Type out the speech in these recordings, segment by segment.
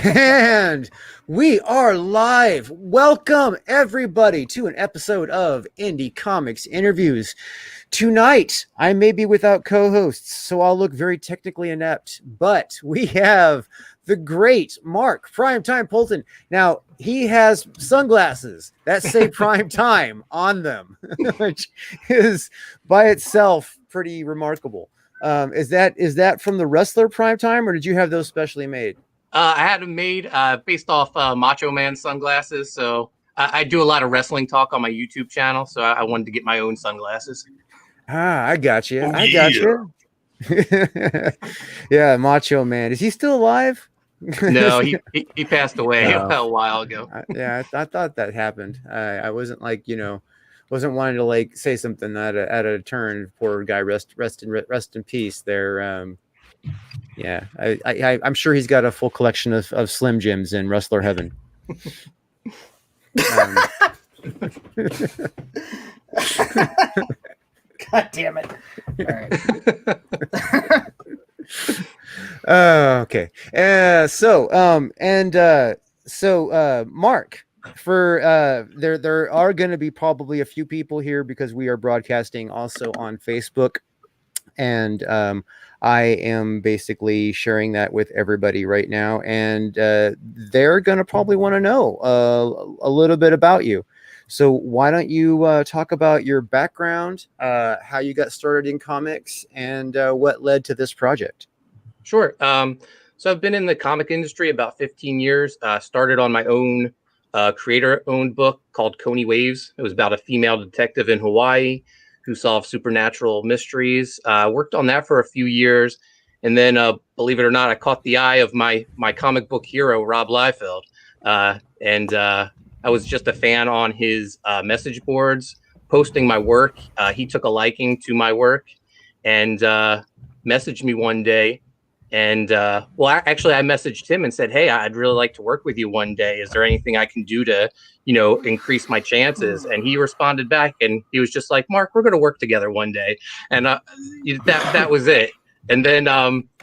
And we are live. Welcome, everybody, to an episode of Indie Comics Interviews. Tonight, I may be without co hosts, so I'll look very technically inept, but we have the great Mark Primetime Polton. Now, he has sunglasses that say Prime Time on them, which is by itself pretty remarkable. Is that from the wrestler Primetime, or did you have those specially made? I had them made based off Macho Man sunglasses. So I do a lot of wrestling talk on my YouTube channel. So I wanted to get my own sunglasses. Ah, I got you. Oh, I got you. Yeah, Macho Man. Is he still alive? No, he passed away a while ago. I thought that happened. I wasn't wasn't wanting to like say something at a turn. Poor guy, rest in peace. There. Yeah, I'm sure he's got a full collection of Slim Jims in Wrestler Heaven. God damn it. All Oh, right. okay. Mark, for there are going to be probably a few people here because we are broadcasting also on Facebook, and I am basically sharing that with everybody right now, and they're going to probably want to know a little bit about you. So why don't you talk about your background, how you got started in comics, and what led to this project? Sure. So I've been in the comic industry about 15 years. Started on my own creator-owned book called Coney Waves. It was about a female detective in Hawaii who solved supernatural mysteries. Worked on that for a few years. And then, believe it or not, I caught the eye of my comic book hero, Rob Liefeld. I was just a fan on his message boards, posting my work. He took a liking to my work and messaged me one day. And actually, I messaged him and said, "Hey, I'd really like to work with you one day. Is there anything I can do to, increase my chances?" And he responded back, and he was just like, "Mark, we're going to work together one day." And that was it. And then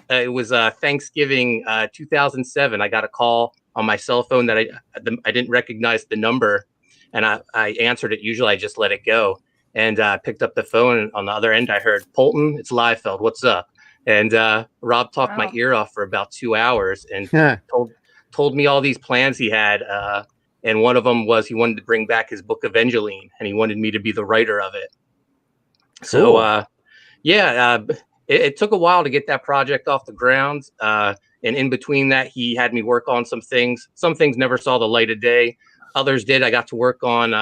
it was Thanksgiving 2007. I got a call on my cell phone that I didn't recognize the number, and I answered it. Usually, I just let it go, and picked up the phone. And on the other end, I heard, "Polton, it's Liefeld. What's up?" And Rob talked my ear off for about 2 hours and told me all these plans he had. And one of them was he wanted to bring back his book Evangeline, and he wanted me to be the writer of it. So, it took a while to get that project off the ground. And in between that, he had me work on some things. Some things never saw the light of day. Others did. I got to work on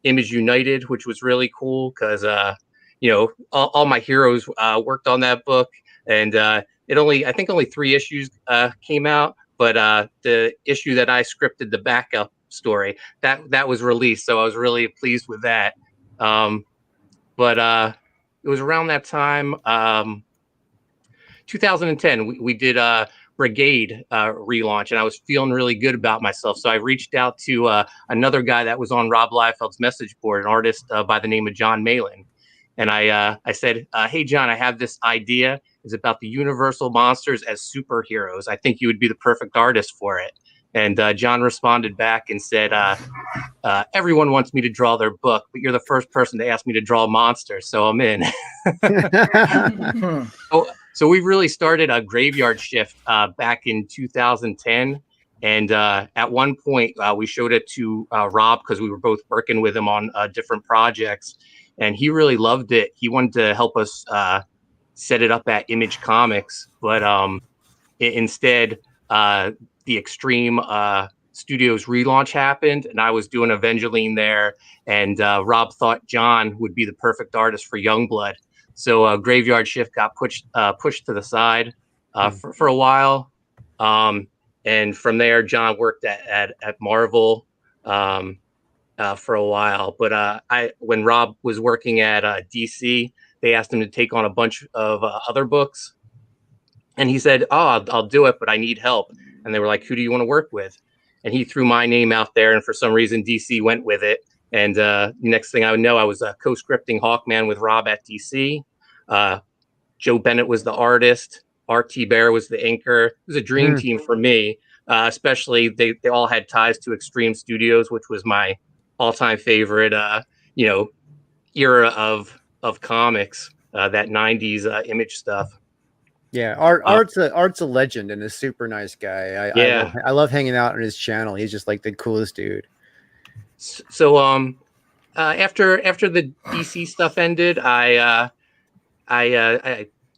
Image United, which was really cool because, all my heroes worked on that book. And I think only 3 issues came out, but the issue that I scripted, the backup story, that was released. So I was really pleased with that. But it was around that time, 2010, we did a Brigade relaunch, and I was feeling really good about myself. So I reached out to another guy that was on Rob Liefeld's message board, an artist by the name of John Malin. And I said, "Hey, John, I have this idea. It's about the Universal monsters as superheroes. I think you would be the perfect artist for it." And John responded back and said, "Everyone wants me to draw their book, but you're the first person to ask me to draw monsters, so I'm in." So we really started a Graveyard Shift back in 2010. And at one point, we showed it to Rob because we were both working with him on different projects. And he really loved it. He wanted to help us set it up at Image Comics. But instead, the Extreme Studios relaunch happened, and I was doing Evangeline there. And Rob thought John would be the perfect artist for Youngblood. So Graveyard Shift got pushed to the side for a while. And from there, John worked at Marvel for a while. But when Rob was working at DC, they asked him to take on a bunch of other books. And he said, "Oh, I'll do it, but I need help." And they were like, "Who do you want to work with?" And he threw my name out there. And for some reason, DC went with it. And the next thing I would know, I was co-scripting Hawkman with Rob at DC. Joe Bennett was the artist. R.T. Bear was the inker. It was a dream team for me. Especially they all had ties to Extreme Studios, which was my all-time favorite, era of comics. That '90s Image stuff. Yeah, Uh, Art's a legend and a super nice guy. yeah. I love hanging out on his channel. He's just like the coolest dude. So after the DC stuff ended, I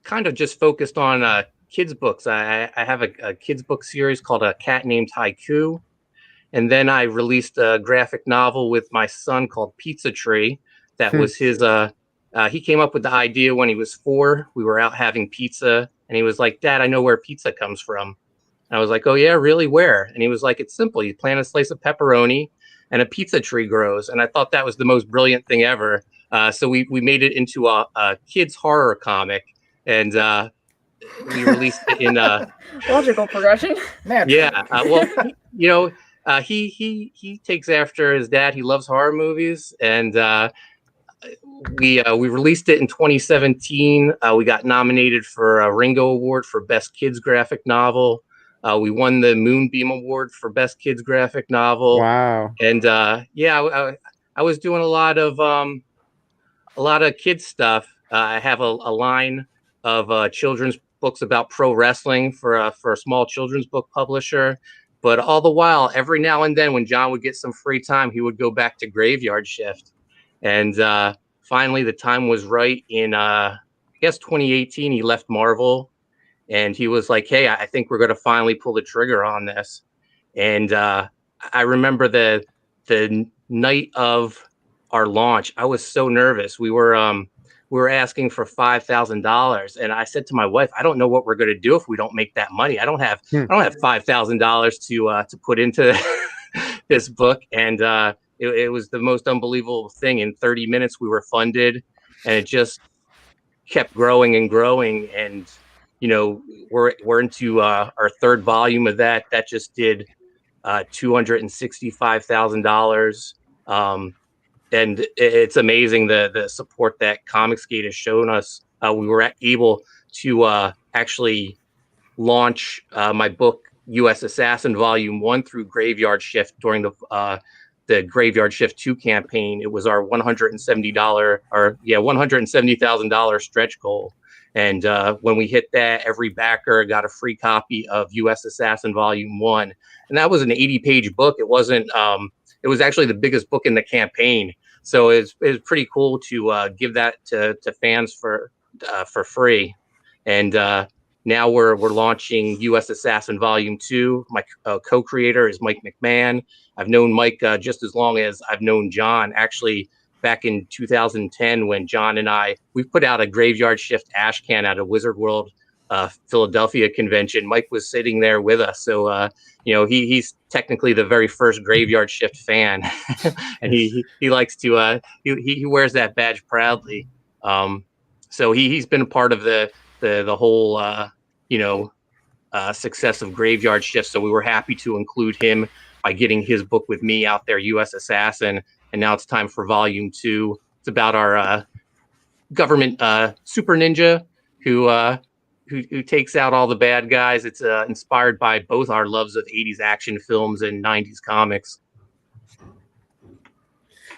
kind of just focused on kids books. I have a kids book series called A Cat Named Haiku, and then I released a graphic novel with my son called Pizza Tree. That was his. He came up with the idea when he was 4. We were out having pizza, and he was like, "Dad, I know where pizza comes from." And I was like, "Oh yeah, really? Where?" And he was like, "It's simple. You plant a slice of pepperoni, and a pizza tree grows." And I thought that was the most brilliant thing ever. So we made it into a kids horror comic, and we released it in logical progression. yeah. Well, he takes after his dad. He loves horror movies, and we released it in 2017. We got nominated for a Ringo Award for Best Kids Graphic Novel. We won the Moonbeam Award for Best Kids Graphic Novel. Wow. And I was doing a lot of kids stuff. I have a line of children's books about pro wrestling for a small children's book publisher. But all the while, every now and then, when John would get some free time, he would go back to Graveyard Shift. And finally, the time was right in, I guess, 2018. He left Marvel, and he was like, "Hey, I think we're going to finally pull the trigger on this." And I remember the night of our launch, I was so nervous. We were asking for $5,000, and I said to my wife, "I don't know what we're going to do if we don't make that money. I don't have $5,000 to put into this book." And it was the most unbelievable thing. In 30 minutes, we were funded, and it just kept growing and growing. And we're into our 3rd volume of that. That just did $265,000. And it's amazing the support that Comicsgate has shown us. We were able to actually launch my book USAssassin Volume 1 through Graveyard Shift during the Graveyard Shift 2 campaign. It was our $170,000 stretch goal. And when we hit that, every backer got a free copy of USAssassin Volume 1. And that was an 80-page book. It wasn't. It was actually the biggest book in the campaign. So it was pretty cool to give that to fans for free. And now we're launching USAssassin Volume 2. My co-creator is Mike McMahon. I've known Mike just as long as I've known John. Actually, back in 2010, when John and we put out a Graveyard Shift ash can at a Wizard World Philadelphia convention. Mike was sitting there with us. So, he's technically the very first Graveyard Shift fan. And he likes to, he wears that badge proudly. So he's been a part of the whole, success of Graveyard Shift. So we were happy to include him by getting his book with me out there, USAssassin. And now it's time for Volume 2. It's about our government super ninja who takes out all the bad guys. It's inspired by both our loves of 80s action films and 90s comics.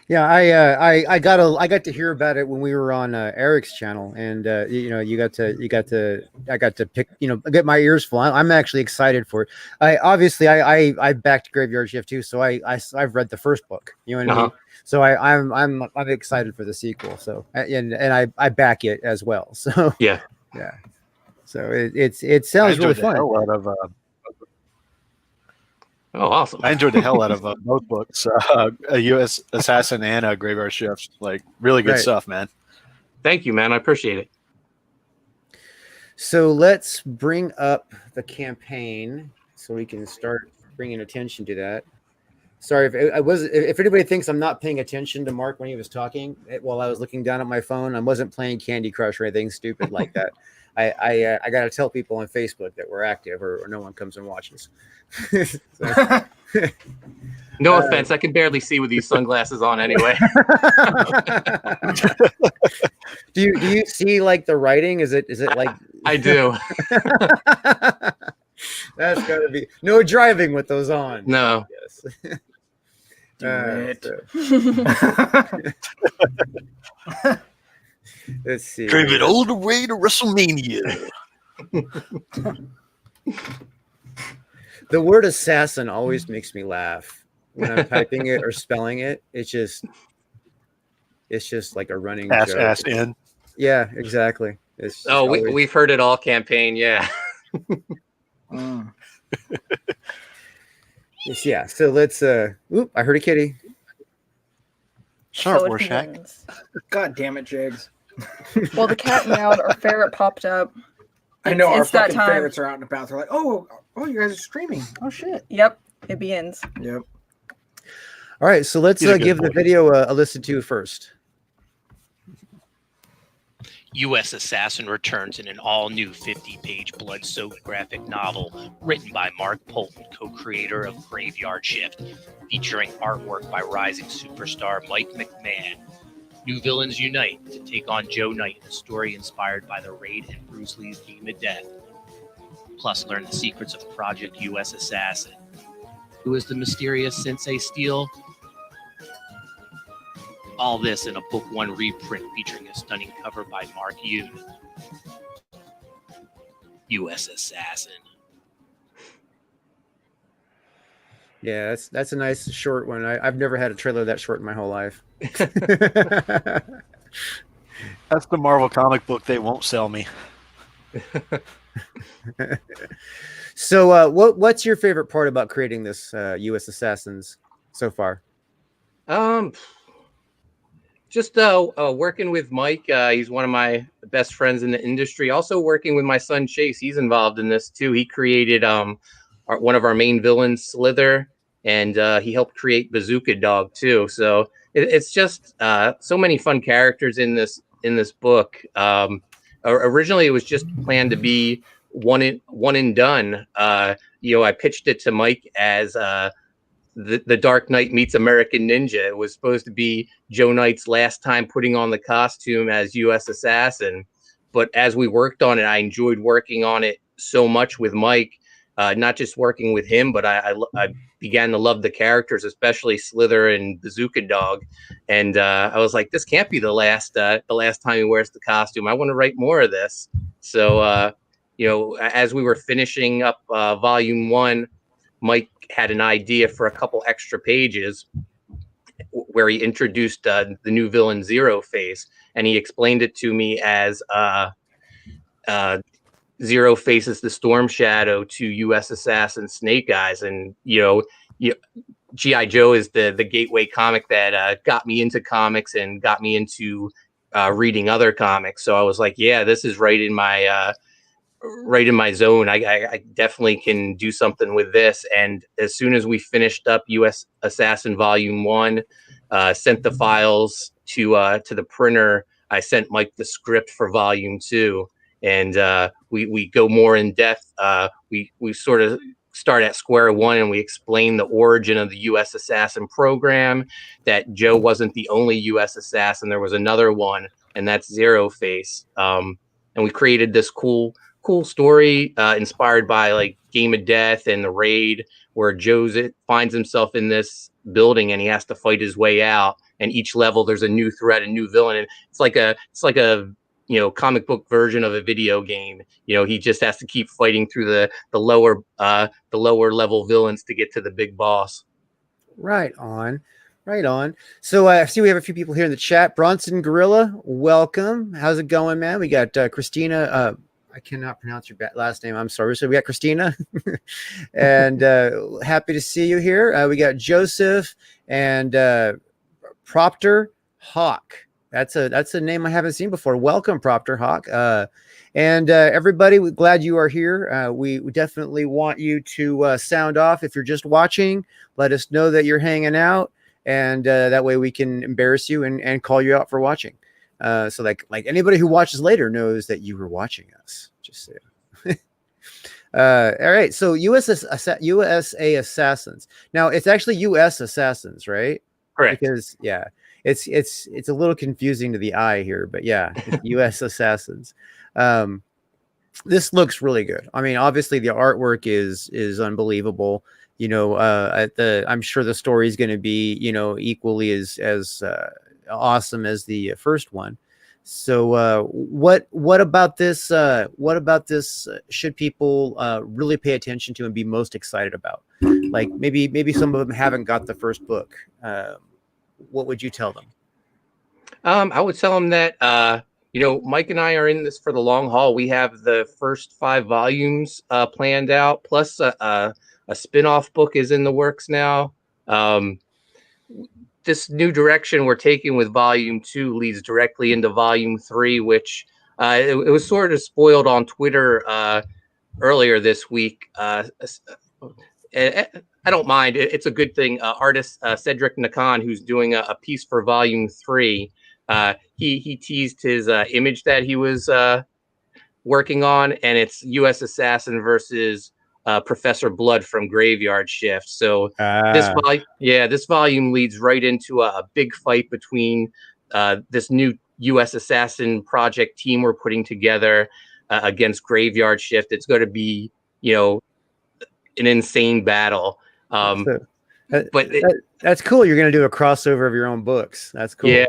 Yeah, I got to hear about it when we were on Eric's channel, and I got to pick, get my ears full. I'm actually excited for it. I backed Graveyard Shift too, so I've read the first book. You know what I mean? So I'm excited for the sequel. So and I back it as well. So yeah. So it sounds really fun. Oh, awesome! I enjoyed the hell out of both books, a U.S. Assassin and a Graveyard Shift. Like, really good stuff, man. Thank you, man. I appreciate it. So let's bring up the campaign so we can start bringing attention to that. Sorry if anybody thinks I'm not paying attention to Mark when he was talking while I was looking down at my phone. I wasn't playing Candy Crush or anything stupid like that. I got to tell people on Facebook that we're active, or no one comes and watches. No offense, I can barely see with these sunglasses on anyway. Do you see like the writing? Is it like I do. That's gotta be no driving with those on. No. Yes. Do it. Let's see. Drive it here. all the way to WrestleMania. The word assassin always makes me laugh when I'm typing it or spelling it. It's just like a running joke. Ass in. Yeah, exactly. It's just Oh, always- we've heard it all campaign. Yeah. Mm. yeah. So let's. Oop! I heard a kitty. Sharp So it Rorschach. begins. God damn it, Jigs. Well, the cat meowed, our ferret popped up. I know our It's that fucking time. ferrets are out and about. They're like, oh, you guys are streaming. Oh shit. Yep, it begins. Yep. All right. So let's He's a good give the boy. video a listen to first. U.S. Assassin returns in an all-new 50-page blood-soaked graphic novel written by Mark Polton, co-creator of Graveyard Shift, featuring artwork by rising superstar Mike McMahon. New villains unite to take on Joe Knight in a story inspired by the Raid and Bruce Lee's Game of Death. Plus, learn the secrets of Project U.S. Assassin. Who is the mysterious Sensei Steel? All this in a Book One reprint featuring a stunning cover by Mark Yoon. U.S. Assassin. Yeah, that's a nice short one. I've never had a trailer that short in my whole life. That's the Marvel comic book they won't sell me. So, what's your favorite part about creating this U.S. Assassins so far? Just working with Mike. He's one of my best friends in the industry. Also working with my son Chase. He's involved in this too. He created one of our main villains, Slither, and he helped create Bazooka Dog too. So it's just so many fun characters in this book. Originally, it was just planned to be one and done. I pitched it to Mike as the Dark Knight meets American Ninja. It was supposed to be Joe Knight's last time putting on the costume as U.S. Assassin. But as we worked on it, I enjoyed working on it so much with Mike. Not just working with him, but I began to love the characters, especially Slither and Bazooka Dog. And I was like, this can't be the last time he wears the costume. I want to write more of this. So, as we were finishing up Volume 1, Mike had an idea for a couple extra pages where he introduced the new villain Zero Face, and he explained it to me as Zero Face is the Storm Shadow to U.S. Assassin Snake Eyes, and G.I. Joe is the gateway comic that got me into comics and got me into reading other comics. So I was like, yeah, this is right in my zone. I definitely can do something with this. And as soon as we finished up U.S. Assassin Volume 1, sent the files to the printer, I sent Mike the script for Volume 2, and we go more in depth. We sort of start at square one, and we explain the origin of the U.S. Assassin program, that Joe wasn't the only U.S. Assassin. There was another one, and that's Zero Face. And we created this cool story inspired by like Game of Death and the Raid, where Joe finds himself in this building and he has to fight his way out. And each level there's a new threat, a new villain, and it's like a comic book version of a video game. He just has to keep fighting through the lower level villains to get to the big boss. Right on. So I see we have a few people here in the chat. Bronson Gorilla, welcome. How's it going, man? We got Christina. I cannot pronounce your last name. I'm sorry. So we got Christina, and happy to see you here. We got Joseph and Proctor Hawk. That's a name I haven't seen before. Welcome, Proctor Hawk. And everybody, we're glad you are here. We definitely want you to sound off if you're just watching. Let us know that you're hanging out, and that way we can embarrass you and call you out for watching. So like anybody who watches later knows that you were watching us. Just so. All right. So USA Assassins. Now it's actually U.S. Assassins, right? Correct. Because it's a little confusing to the eye here, but yeah, U.S. Assassins. this looks really good. I mean, obviously the artwork is unbelievable. I'm sure the story is going to be, equally as awesome as the first one. So, what about this? What about this? Should people really pay attention to and be most excited about? Like maybe some of them haven't got the first book. What would you tell them? I would tell them that Mike and I are in this for the long haul. We have the first 5 volumes planned out, plus a spin-off book is in the works now. This new direction we're taking with volume 2 leads directly into volume 3, which it was sort of spoiled on Twitter earlier this week. I don't mind. It's a good thing. Artist Cedric Nakan, who's doing a piece for volume 3, he teased his image that he was working on, and it's U.S. Assassin versus Professor Blood from Graveyard Shift. So this volume leads right into a big fight between this new U.S. Assassin project team we're putting together against Graveyard Shift. It's going to be, an insane battle. That's cool. You're going to do a crossover of your own books. That's cool.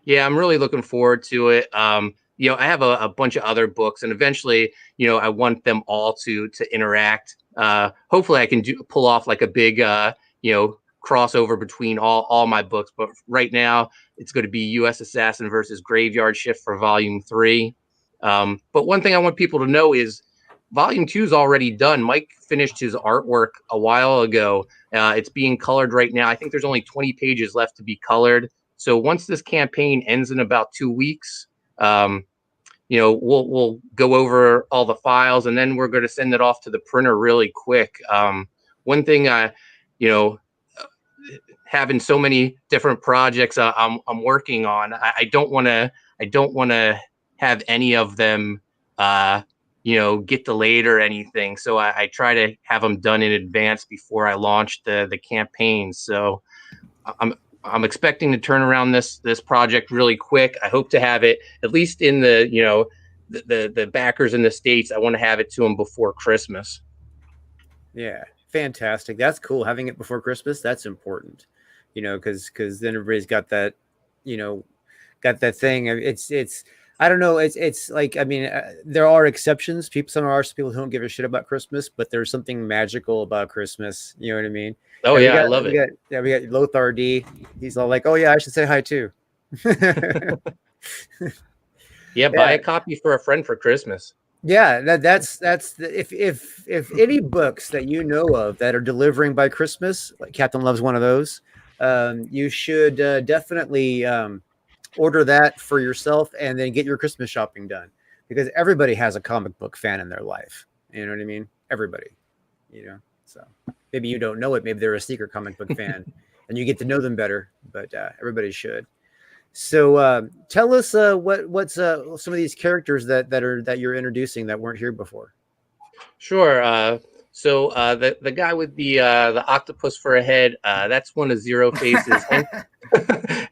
Yeah, I'm really looking forward to it. I have a bunch of other books, and eventually, I want them all to interact. Hopefully, I can pull off like a big, crossover between all my books. But right now, it's going to be U.S. Assassin versus Graveyard Shift for Volume 3. But one thing I want people to know is Volume 2 is already done. Mike finished his artwork a while ago. It's being colored right now. I think there's only 20 pages left to be colored. So once this campaign ends in about 2 weeks, we'll go over all the files, and then we're going to send it off to the printer really quick. One thing having so many different projects I'm working on, I don't want to have any of them get delayed or anything. So I try to have them done in advance before I launch the campaign. So I'm expecting to turn around this project really quick. I hope to have it at least in the backers in the States. I want to have it to them before Christmas. Yeah, fantastic. That's cool. Having it before Christmas, that's important. Because then everybody's got that, got that thing. It's I don't know. It's like, I mean, there are exceptions. Some people who don't give a shit about Christmas, but there's something magical about Christmas. You know what I mean? Oh yeah, I love it. We got Lothar D. He's all like, "Oh yeah, I should say hi too." Yeah, buy a copy for a friend for Christmas. Yeah, if any books that you know of that are delivering by Christmas, like Captain Love's one of those, you should definitely order that for yourself and then get your Christmas shopping done, because everybody has a comic book fan in their life. You know what I mean? Everybody, so maybe you don't know it. Maybe they're a secret comic book fan and you get to know them better, but everybody should. So tell us what's some of these characters that you're introducing that weren't here before. Sure. So the guy with the octopus for a head, that's one of Zero Face's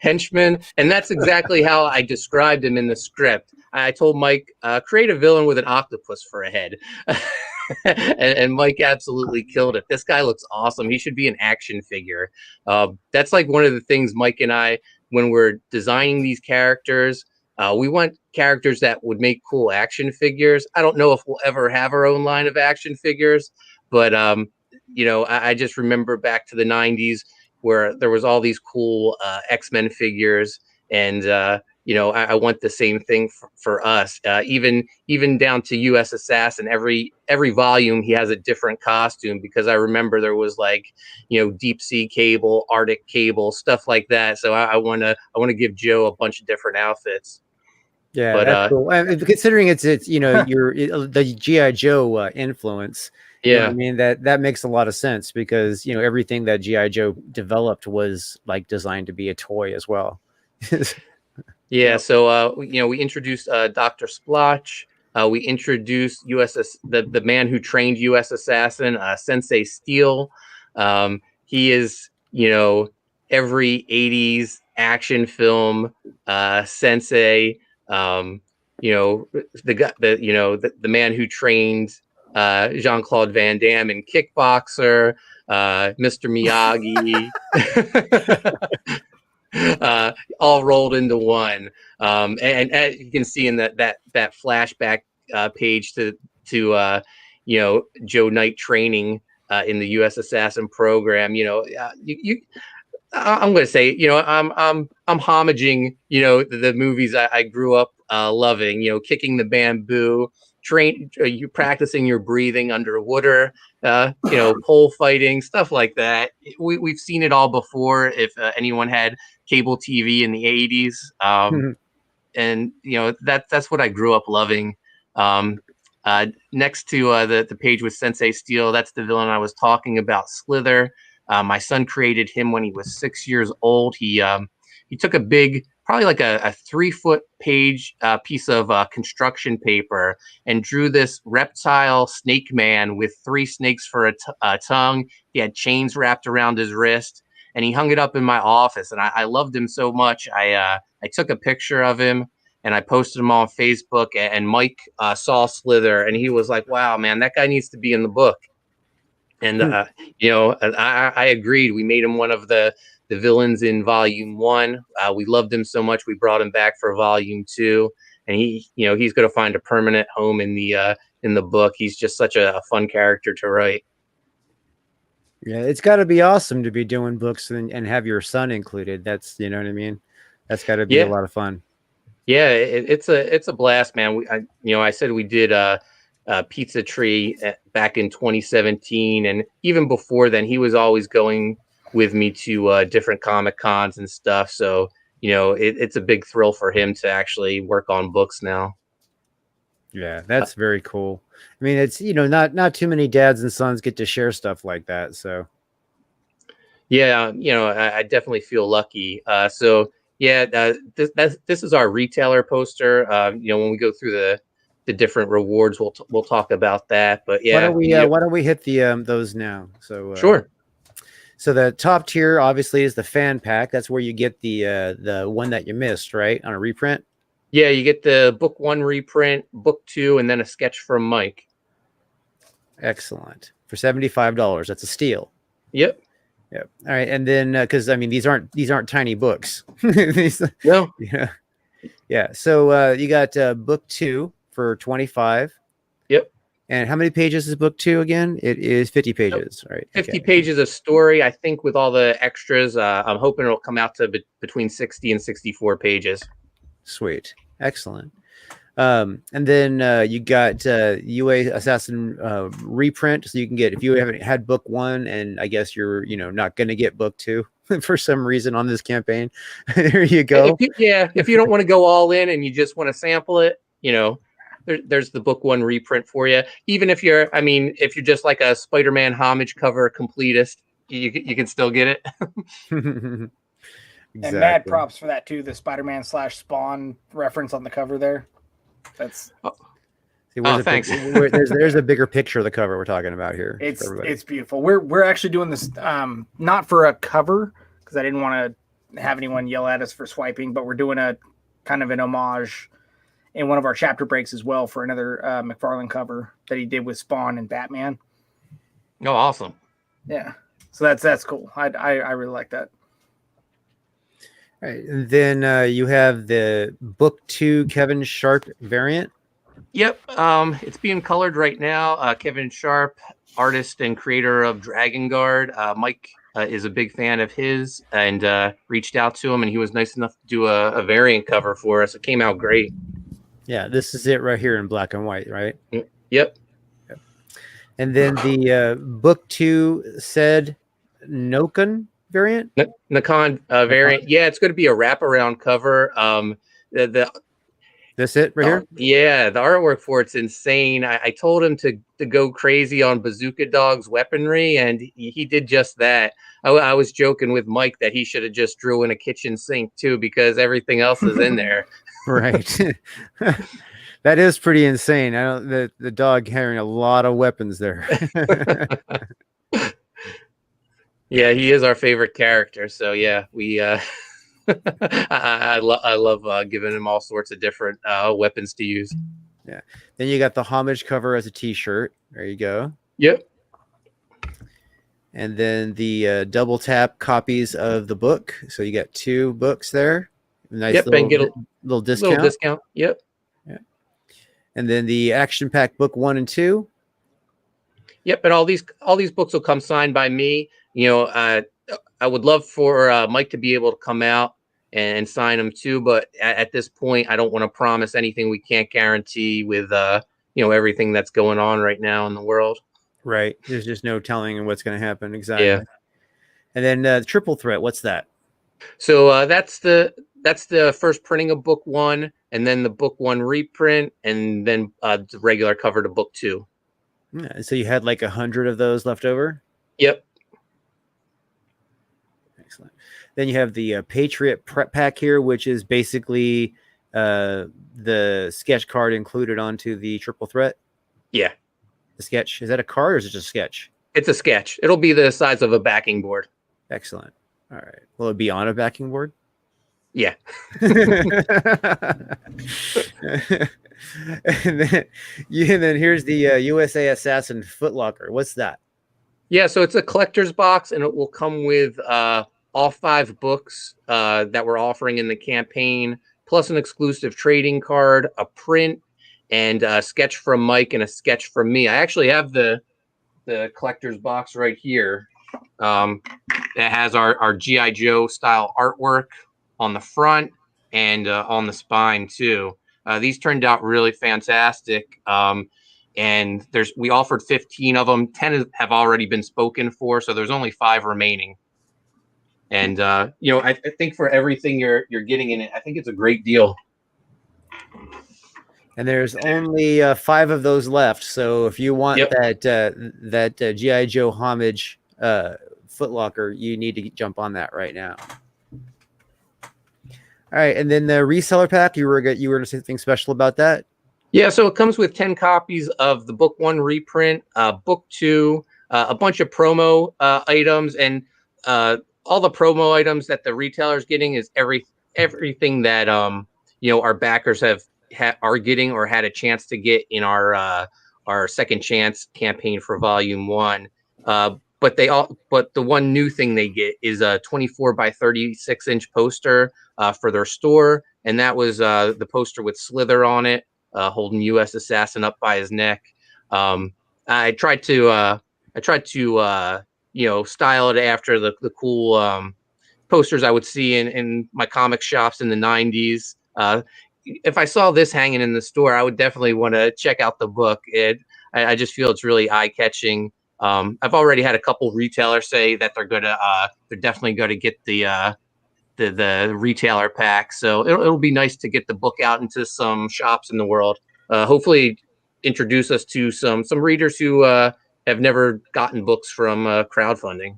henchmen, and that's exactly how I described him in the script. I told Mike, create a villain with an octopus for a head. and Mike absolutely killed it. This guy looks awesome. He should be an action figure. That's like one of the things Mike and I, when we're designing these characters, we want characters that would make cool action figures. I don't know if we'll ever have our own line of action figures, but I just remember back to the 90s where there was all these cool X-Men figures, and I want the same thing for us. Even down to U.S. Assassin. Every volume he has a different costume, because I remember there was like deep sea cable, Arctic cable, stuff like that. So I want to give Joe a bunch of different outfits. Yeah, but, that's cool. And considering it's your the GI Joe influence. Yeah, I mean that makes a lot of sense, because everything that GI Joe developed was like designed to be a toy as well. Yeah, so we introduced Dr. Splotch. We introduced the man who trained U.S. Assassin, Sensei Steel. He is every 80s action film sensei. the guy, the man who trained Jean-Claude Van Damme in Kickboxer, Mr. Miyagi, all rolled into one. And you can see in that flashback page to Joe Knight training in the U.S. Assassin program. I'm going to say, I'm homaging, the movies I grew up loving. Kicking the bamboo, you practicing your breathing underwater, pole fighting, stuff like that. We've seen it all before. If anyone had cable TV in the 80s, and that's what I grew up loving. Next to the page with Sensei Steel, that's the villain I was talking about, Slither. My son created him when he was 6 years old. He took a big, probably like a 3-foot page piece of construction paper and drew this reptile snake man with 3 snakes for a tongue. He had chains wrapped around his wrist, and he hung it up in my office. And I loved him so much. I took a picture of him and I posted him on Facebook. And Mike saw Slither, and he was like, "Wow, man, that guy needs to be in the book." And I agreed. We made him one of the villains in Volume 1. We loved him so much we brought him back for Volume 2, and he's going to find a permanent home in the book. He's just such a fun character to write. Yeah, it's got to be awesome to be doing books and have your son included. That's, you know what I mean? That's got to be a lot of fun. Yeah, it's a blast, man. I said we did Pizza Tree back in 2017, and even before then, he was always going with me to different Comic Cons and stuff. So it's a big thrill for him to actually work on books now. Yeah, that's very cool. I mean, it's not too many dads and sons get to share stuff like that. So yeah, I definitely feel lucky. So yeah, this is our retailer poster. When we go through the different rewards, we'll talk about that. But yeah, why don't we hit those now? So sure. So the top tier obviously is the fan pack. That's where you get the one that you missed, right, on a reprint. Yeah, you get the book 1 reprint, book 2, and then a sketch from Mike. Excellent. For $75. That's a steal. Yep. Yep. All right, and then because I mean these aren't tiny books. No. Yeah. Yeah. So you got book 2 for $25. Yep. And how many pages is book 2 again? It is 50 pages, right? 50 pages of story. I think with all the extras, I'm hoping it'll come out to between 60 and 64 pages. Sweet. Excellent. And then you got USAssassin reprint, so you can get, if you haven't had book 1 and I guess you're not going to get book 2 for some reason on this campaign, there you go. If you don't want to go all in and you just want to sample it, there's the book 1 reprint for you. Even if you're just like a Spider-Man homage cover completist, you can still get it. Exactly. And mad props for that too. The Spider-Man / Spawn reference on the cover there. That's thanks. There's a bigger picture of the cover we're talking about here. It's beautiful. We're actually doing this not for a cover because I didn't want to have anyone yell at us for swiping, but we're doing a kind of an homage in one of our chapter breaks as well for another McFarlane cover that he did with Spawn and Batman. Oh, awesome! Yeah, so that's cool. I really like that. All right, and then you have the book 2 Kevin Sharp variant. Yep, it's being colored right now. Kevin Sharp, artist and creator of Dragon Guard. Mike is a big fan of his and reached out to him, and he was nice enough to do a variant cover for us. It came out great. Yeah, this is it right here in black and white, right? Yep. And then the book 2 said Nokan variant. Nakan variant. Yeah, it's going to be a wraparound cover. That's it right here. Yeah, the artwork for it's insane. I told him to go crazy on Bazooka Dog's weaponry, and he did just that. I was joking with Mike that he should have just drew in a kitchen sink too, because everything else is in there. Right. That is pretty insane. The dog carrying a lot of weapons there. Yeah, he is our favorite character. So yeah, we I love giving him all sorts of different weapons to use. Then you got the homage cover as a T-shirt. There you go. Yep. And then the double tap copies of the book. So you got 2 books there. Nice Yep, little, and get a little discount. little discount. Yep. And then the action pack book 1 and 2. Yep, and all these books will come signed by me. I would love for Mike to be able to come out and sign them too, but at this point, I don't want to promise anything we can't guarantee with everything that's going on right now in the world. Right. There's just no telling what's going to happen exactly. Yeah. And then triple threat. What's that? So that's the first printing of book 1, and then the book 1 reprint, and then the regular cover to book 2. Yeah, so you had like 100 of those left over. Yep. Excellent. Then you have the Patriot Prep Pack here, which is basically the sketch card included onto the triple threat. Yeah. The sketch, is that a card or is it just a sketch? It's a sketch. It'll be the size of a backing board. Excellent. All right. Will it be on a backing board? Yeah. and then here's the USA Assassin Footlocker. What's that? Yeah, so it's a collector's box, and it will come with all 5 books that we're offering in the campaign, plus an exclusive trading card, a print, and a sketch from Mike and a sketch from me. I actually have the collector's box right here. It has our G.I. Joe style artwork on the front and on the spine too. These turned out really fantastic. And we offered 15 of them. 10 have already been spoken for, so there's only 5 remaining. And I think for everything you're getting in it, I think it's a great deal. And there's only 5 of those left. So if you want that G.I. Joe homage footlocker, you need to jump on that right now. All right, and then the reseller pack, you were going to say something special about that? Yeah, so it comes with 10 copies of the book 1 reprint, book 2, a bunch of promo items, and all the promo items that the retailer's getting is everything that our backers are getting or had a chance to get in our second chance campaign for volume 1. But the one new thing they get is a 24 by 36 inch poster for their store, and that was the poster with Slither on it, holding U.S. Assassin up by his neck. I tried to style it after the cool posters I would see in my comic shops in the 90s. If I saw this hanging in the store, I would definitely want to check out the book. I just feel it's really eye-catching. I've already had a couple retailers say that they're definitely going to get the retailer pack. So it'll be nice to get the book out into some shops in the world. Hopefully introduce us to some readers who have never gotten books from crowdfunding.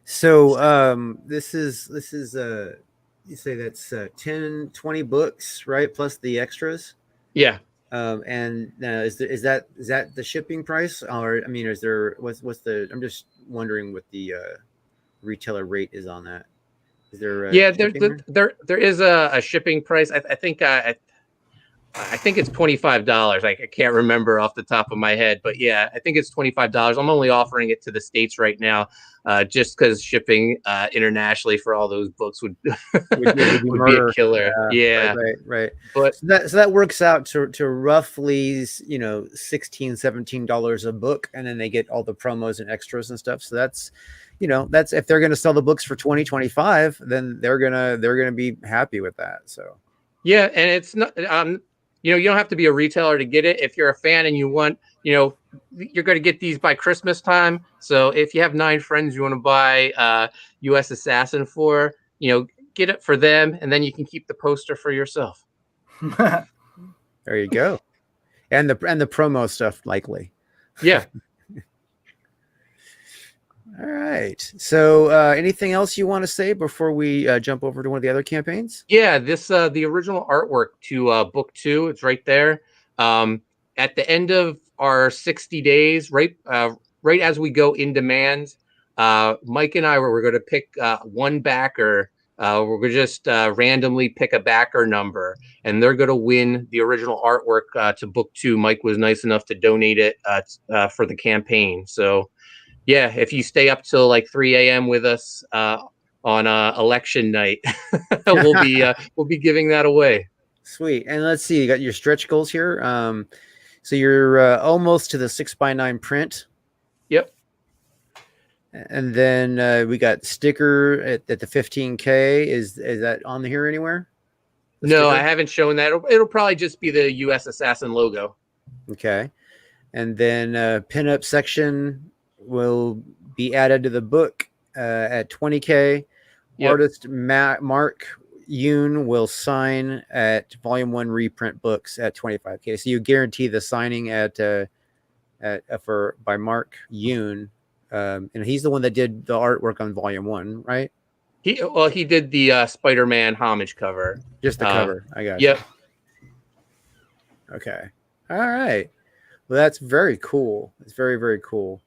So this is you say that's 10, 20 books, right? Plus the extras. Yeah. And is that the shipping price, or I mean, is there what's the? I'm just wondering what the retailer rate is on that. Is there? There is a shipping price. I think I think it's $25. I can't remember off the top of my head, but yeah, I think it's $25. I'm only offering it to the States right now, just because shipping internationally for all those books would be a killer. Yeah. Right. But so that works out to roughly, $16-17 a book, and then they get all the promos and extras and stuff. So that's if they're gonna sell the books for $20-25, then they're gonna be happy with that. So yeah, and it's not you don't have to be a retailer to get it. If you're a fan and you want, you're going to get these by Christmas time. So if you have 9 friends you want to buy U.S. Assassin for, get it for them, and then you can keep the poster for yourself. There you go. And the promo stuff likely. Yeah. All right. So anything else you want to say before we jump over to one of the other campaigns? Yeah, this the original artwork to book 2, it's right there. At the end of our 60 days, right as we go in demand, Mike and I were going to pick one backer We're going to just randomly pick a backer number, and they're going to win the original artwork to book 2. Mike was nice enough to donate it for the campaign. So, yeah, if you stay up till like 3 a.m. with us on election night, we'll be giving that away. Sweet. And let's see, you got your stretch goals here. So you're almost to the 6x9 print. Yep. And then we got sticker at the 15K. Is that on here anywhere? The No, sticker? I haven't shown that. It'll probably just be the USAssassin logo. Okay. And then pinup section will be added to the book at 20K. Yep. Artist Mark Yoon will sign at Volume 1 reprint books at 25K. So you guarantee the signing by Mark Yoon. And he's the one that did the artwork on Volume 1, right? He did the Spider-Man homage cover. Just the cover. I got Yep. you. Okay. All right. Well, that's very cool. It's very, very cool.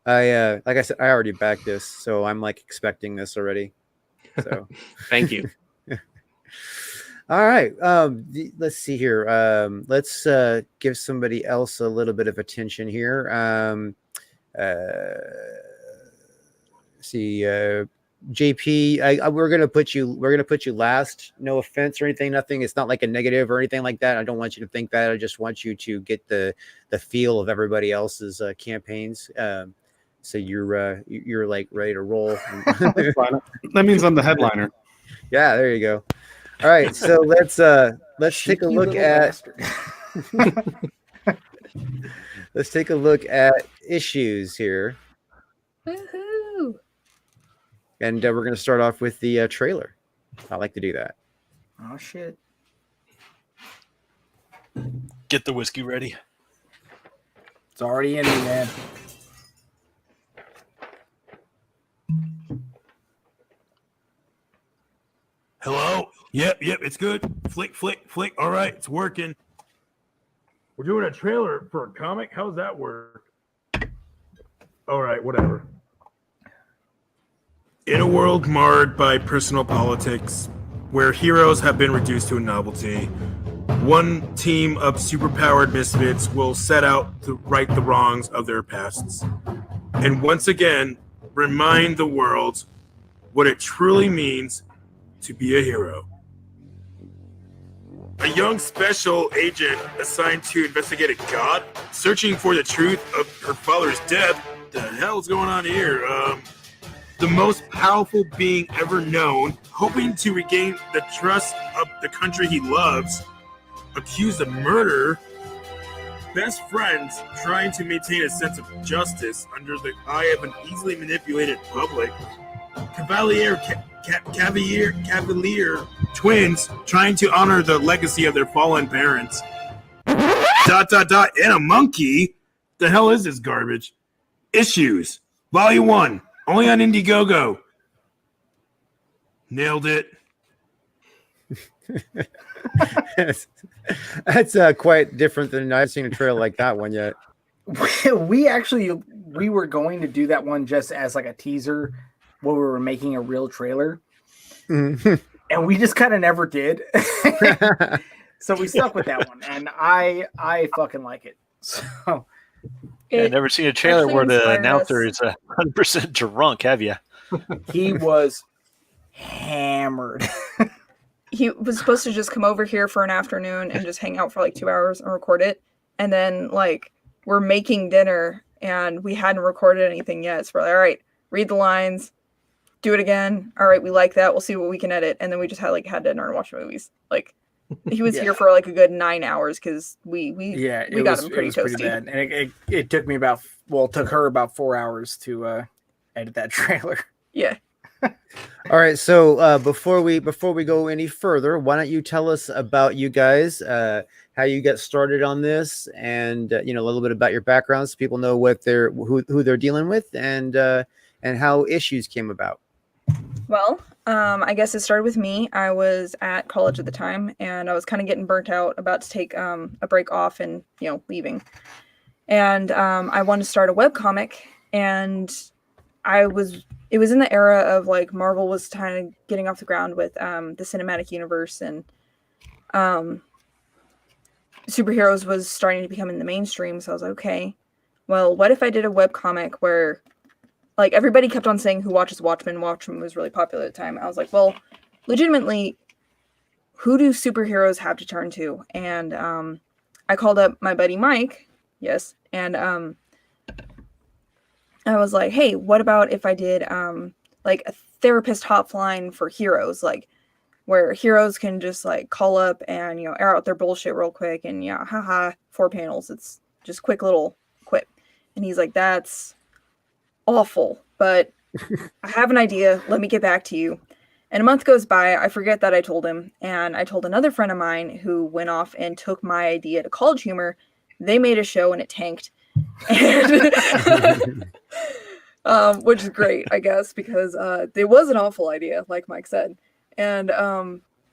Like I said, I already backed this, so I'm like expecting this already. So Thank you. all right. Let's see here. Let's give somebody else a little bit of attention here. See, JP, we're gonna put you last. No offense or anything, nothing. It's not like a negative or anything like that. I don't want you to think that. I just want you to get the feel of everybody else's campaigns. So you're like ready to roll. That means I'm the headliner. Yeah, there you go. All right, so let's take a look at let's take a look at issues here. Woohoo! And we're going to start off with the trailer. I like to do that. Oh shit! Get the whiskey ready. It's already in me, man. Hello? Yep, it's good. Flick. All right, it's working. We're doing a trailer for a comic? How's that work? All right, whatever. In a world marred by personal politics, where heroes have been reduced to a novelty, one team of superpowered misfits will set out to right the wrongs of their pasts, and once again, remind the world what it truly means to be a hero. A young special agent assigned to investigate a god searching for the truth of her father's death. What the hell's going on here? The most powerful being ever known, hoping to regain the trust of the country he loves, accused of murder. Best friends trying to maintain a sense of justice under the eye of an easily manipulated public. Cavalier twins trying to honor the legacy of their fallen parents. ... and a monkey. The hell is this garbage? Issues, Volume 1, only on Indiegogo. Nailed it. That's quite different than I've seen a trailer like that one yet. We were going to do that one just as like a teaser while we were making a real trailer. And we just kind of never did. So we stuck with that one, and I fucking like it. So I've never seen a trailer where the inspired announcer us. is 100% drunk, have you? he was hammered. He was supposed to just come over here for an afternoon and just hang out for like 2 hours and record it. And then like we're making dinner and we hadn't recorded anything yet. So we're like, all right, read the lines, do it again. All right, we like that. We'll see what we can edit. And then we just had dinner and watch movies. Like he was here for like a good 9 hours because we got him pretty toasty. bad. And it took me took her about 4 hours to edit that trailer. Yeah. All right, so before we go any further, why don't you tell us about you guys, how you got started on this, and a little bit about your background, so people know who they're dealing with, and how issues came about. Well, I guess it started with me. I was at college at the time, and I was kind of getting burnt out, about to take a break off and leaving. And I wanted to start a webcomic, and it was in the era of like Marvel was kind of getting off the ground with the cinematic universe, and superheroes was starting to become in the mainstream. So I was like, okay, well, what if I did a webcomic where like everybody kept on saying who watches Watchmen? Watchmen was really popular at the time. I was like, well, legitimately, who do superheroes have to turn to? And I called up my buddy Mike, yes, and I was like, hey, what about if I did like a therapist hotline for heroes, like where heroes can just like call up and, you know, air out their bullshit real quick, and yeah, haha, 4 panels. It's just quick little quip. And he's like, that's awful, but I have an idea. Let me get back to you. And a month goes by. I forget that I told him. And I told another friend of mine who went off and took my idea to College Humor. They made a show and it tanked. And which is great, I guess, because it was an awful idea, like Mike said. And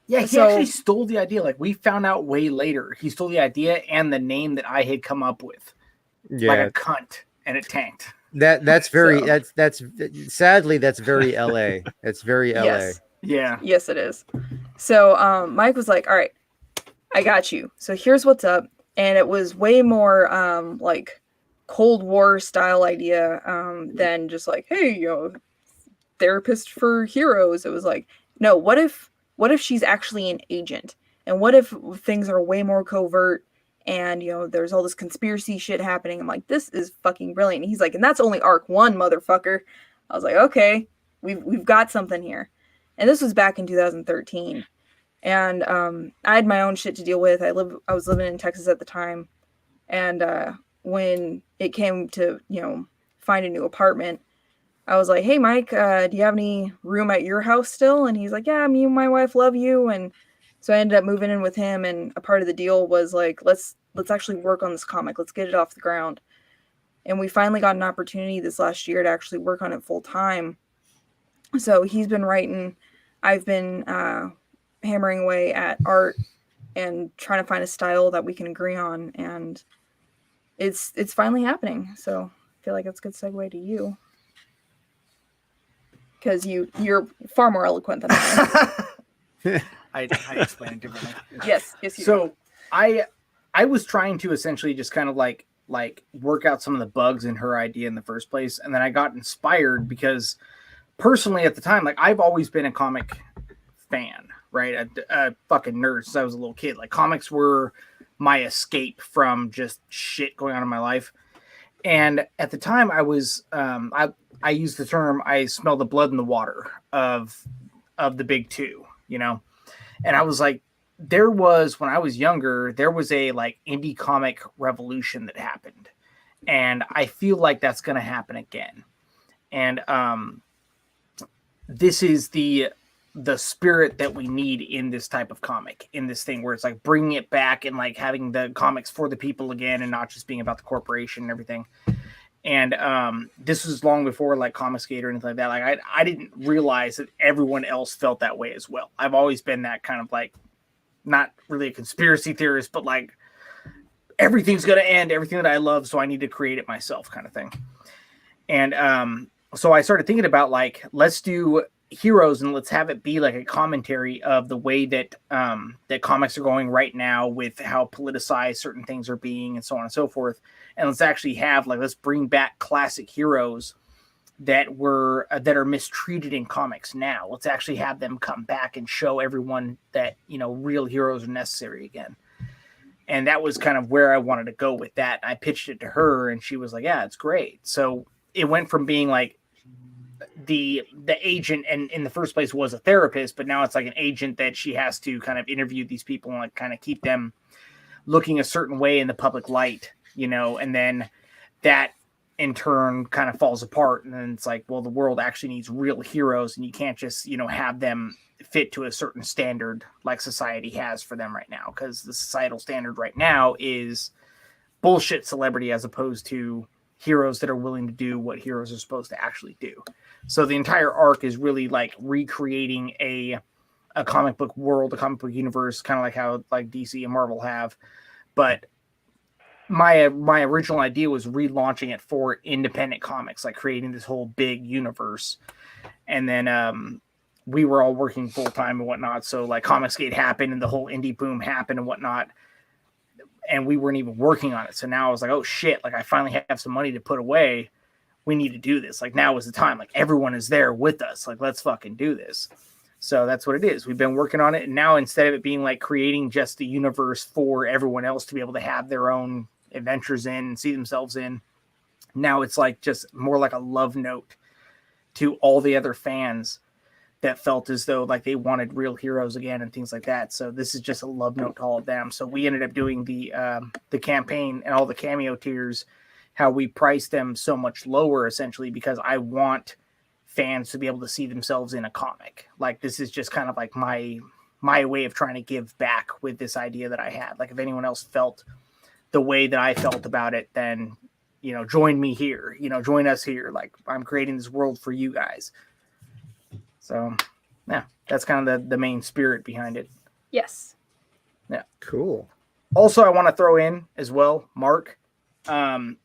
yeah, he so, actually stole the idea. Like we found out way later, he stole the idea and the name that I had come up with, like a cunt, and it tanked. That's very So- that's sadly that's very LA. It's very LA. yes. Yeah. Yes, it is. So Mike was like, all right, I got you. So here's what's up. And it was way more like Cold War style idea than just like, hey, you know, therapist for heroes. It was like, no, what if she's actually an agent? And what if things are way more covert and, you know, there's all this conspiracy shit happening? I'm like, this is fucking brilliant. And he's like, and that's only arc 1, motherfucker. I was like, okay, we've got something here. And this was back in 2013. And I had my own shit to deal with. I was living in Texas at the time. And when it came to, you know, find a new apartment, I was like, hey, Mike, do you have any room at your house still? And he's like, yeah, me and my wife love you. And so I ended up moving in with him. And a part of the deal was like, let's actually work on this comic. Let's get it off the ground. And we finally got an opportunity this last year to actually work on it full time. So he's been writing. I've been hammering away at art and trying to find a style that we can agree on. And it's finally happening. So I feel like that's a good segue to you. Because you're far more eloquent than I am. I explain it differently. Yes, you do. So I was trying to essentially just kind of like work out some of the bugs in her idea in the first place, and then I got inspired because personally at the time, like I've always been a comic fan, right? A fucking nerd since I was a little kid. Like comics were my escape from just shit going on in my life. And at the time I was I used the term, I smell the blood in the water of the big two, you know? And I was like, when I was younger, there was a like indie comic revolution that happened. And I feel like that's going to happen again. And this is the spirit that we need in this type of comic, in this thing where it's like bringing it back and like having the comics for the people again and not just being about the corporation and everything. And this was long before like Comicsgate or anything like that. Like I didn't realize that everyone else felt that way as well. I've always been that kind of like, not really a conspiracy theorist, but like everything's going to end, everything that I love, so I need to create it myself kind of thing. And so I started thinking about like, let's do heroes and let's have it be like a commentary of the way that that comics are going right now with how politicized certain things are being and so on and so forth. And let's actually have like, let's bring back classic heroes that are mistreated in comics now. Let's actually have them come back and show everyone that, you know, real heroes are necessary again. And that was kind of where I wanted to go with that. I pitched it to her and she was like, yeah, it's great. So it went from being like the agent, and in the first place was a therapist, but now it's like an agent that she has to kind of interview these people and like kind of keep them looking a certain way in the public light, you know, and then that in turn kind of falls apart. And then it's like, well, the world actually needs real heroes and you can't just, you know, have them fit to a certain standard like society has for them right now. Because the societal standard right now is bullshit celebrity as opposed to heroes that are willing to do what heroes are supposed to actually do. So the entire arc is really like recreating a comic book world, a comic book universe, kind of like how like DC and Marvel have, but my original idea was relaunching it for independent comics, like creating this whole big universe. And then we were all working full time and whatnot. So like Comicsgate happened and the whole indie boom happened and whatnot. And we weren't even working on it. So now I was like, oh shit, like I finally have some money to put away. We need to do this. Like now is the time. Like everyone is there with us. Like let's fucking do this. So that's what it is. We've been working on it. And now instead of it being like creating just the universe for everyone else to be able to have their own adventures in and see themselves in, now it's like just more like a love note to all the other fans that felt as though like they wanted real heroes again and things like that. So this is just a love note to all of them. So we ended up doing the campaign and all the cameo tiers, how we priced them so much lower essentially because I want fans to be able to see themselves in a comic. Like this is just kind of like my way of trying to give back with this idea that I had. Like if anyone else felt the way that I felt about it, then, you know, join me here, you know, join us here. Like I'm creating this world for you guys. So yeah, that's kind of the main spirit behind it. Yes. Yeah. Cool. Also, I want to throw in as well, Mark. I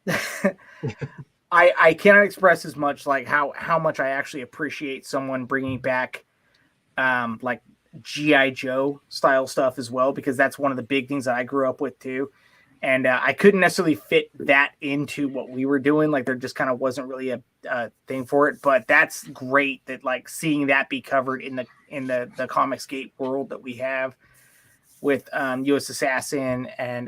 cannot express as much like how much I actually appreciate someone bringing back like G.I. Joe style stuff as well, because that's one of the big things that I grew up with too. And I couldn't necessarily fit that into what we were doing. Like there just kind of wasn't really a thing for it. But that's great that like seeing that be covered in the Comicsgate world that we have with USAssassin and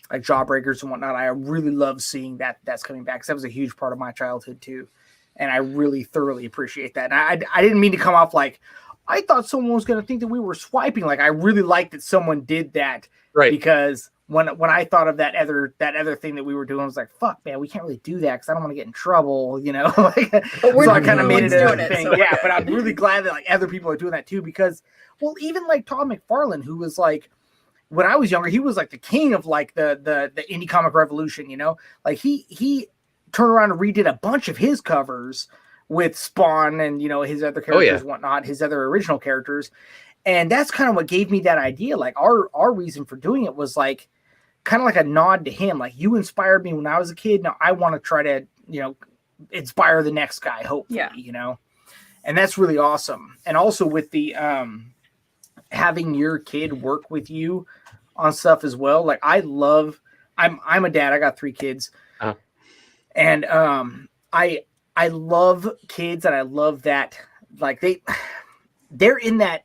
like Jawbreakers and whatnot. I really love seeing that's coming back because that was a huge part of my childhood too. And I really thoroughly appreciate that. And I didn't mean to come off like I thought someone was going to think that we were swiping. Like I really like that someone did that, Right. Because when I thought of that other thing that we were doing, I was like, fuck, man, we can't really do that because I don't want to get in trouble, you know. But we're so I the kind of only made ones it a doing it, thing. so- Yeah, but I'm really glad that like other people are doing that too, because well, even like Todd McFarlane, who was like, when I was younger, he was like the king of like the indie comic revolution, you know, like he turned around and redid a bunch of his covers with Spawn and, you know, his other characters, and whatnot, his other original characters. And that's kind of what gave me that idea. Like our reason for doing it was like kind of like a nod to him. Like you inspired me when I was a kid. Now I want to try to, you know, inspire the next guy, hopefully, you know, and that's really awesome. And also with the, having your kid work with you on stuff as well. Like I'm a dad. I got 3 kids, and I love kids, and I love that like they're in that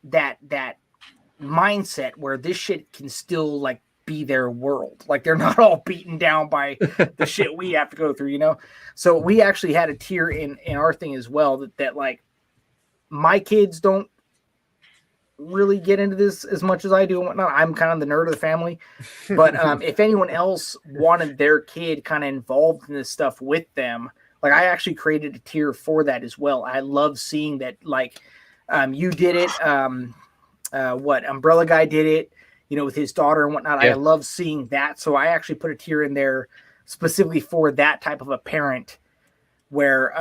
mindset where this shit can still like be their world. Like they're not all beaten down by the shit we have to go through, you know. So we actually had a tier in our thing as well that like my kids don't really get into this as much as I do and whatnot. I'm kind of the nerd of the family, but if anyone else wanted their kid kind of involved in this stuff with them, like I actually created a tier for that as well. I love seeing that, like you did it, Umbrella Guy did it, you know, with his daughter and whatnot. I love seeing that, so I actually put a tier in there specifically for that type of a parent, where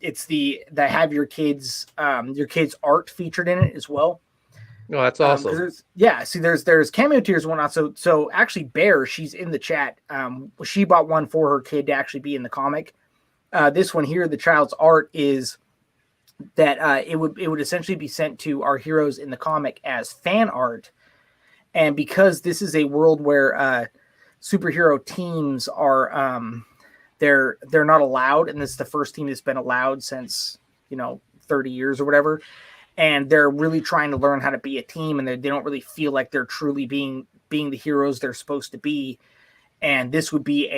it's the have your kids art featured in it as well. Oh, that's awesome. There's cameo tiers and whatnot. So actually, Bear, she's in the chat. She bought one for her kid to actually be in the comic. This one here, the child's art is that it would essentially be sent to our heroes in the comic as fan art, and because this is a world where superhero teams are they're not allowed, and this is the first team that's been allowed since 30 years or whatever. And they're really trying to learn how to be a team, and they don't really feel like they're truly being the heroes they're supposed to be. And this would be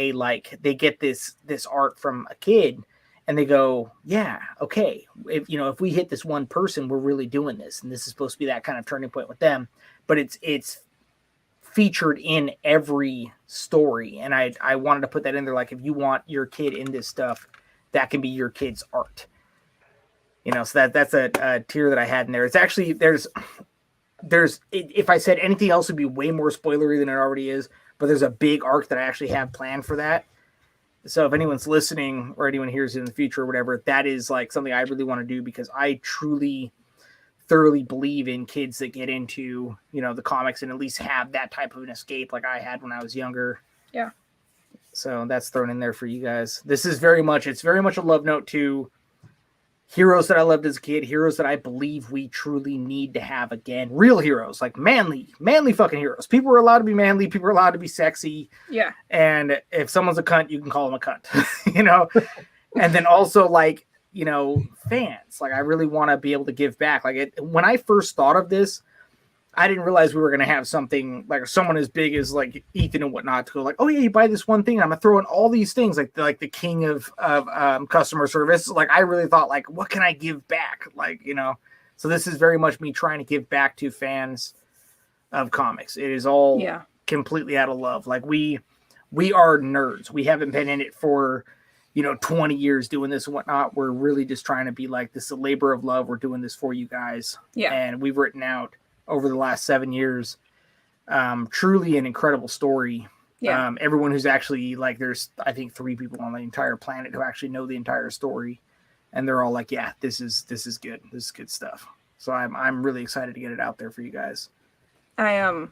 they get this art from a kid, and they go, yeah, okay, if we hit this one person, we're really doing this, and this is supposed to be that kind of turning point with them. But it's featured in every story, and I wanted to put that in there. Like, if you want your kid in this stuff, that can be your kid's art. So that's a tier that I had in there. It's actually there's if I said anything else, it'd be way more spoilery than it already is. But there's a big arc that I actually have planned for that. So if anyone's listening or anyone hears it in the future or whatever, that is like something I really want to do, because I truly, thoroughly believe in kids that get into the comics and at least have that type of an escape like I had when I was younger. Yeah. So that's thrown in there for you guys. This is very much a love note to heroes that I loved as a kid, heroes that I believe we truly need to have again. Real heroes, like manly fucking heroes. People are allowed to be manly. People are allowed to be sexy. Yeah. And if someone's a cunt, you can call them a cunt, you know? And then also like, you know, fans, like I really want to be able to give back. Like when I first thought of this, I didn't realize we were going to have something like someone as big as like Ethan and whatnot to go like, oh yeah, you buy this one thing. I'm gonna throw in all these things like the king of customer service. Like I really thought like, what can I give back? Like, you know, so this is very much me trying to give back to fans of comics. It is all completely out of love. Like we are nerds. We haven't been in it for, 20 years doing this and whatnot. We're really just trying to be like, this is a labor of love. We're doing this for you guys. Yeah. And we've written out over the last 7 years, truly an incredible story. Yeah. Everyone who's actually like, there's, I think 3 people on the entire planet who actually know the entire story. And they're all like, yeah, this is good. This is good stuff. So I'm really excited to get it out there for you guys. I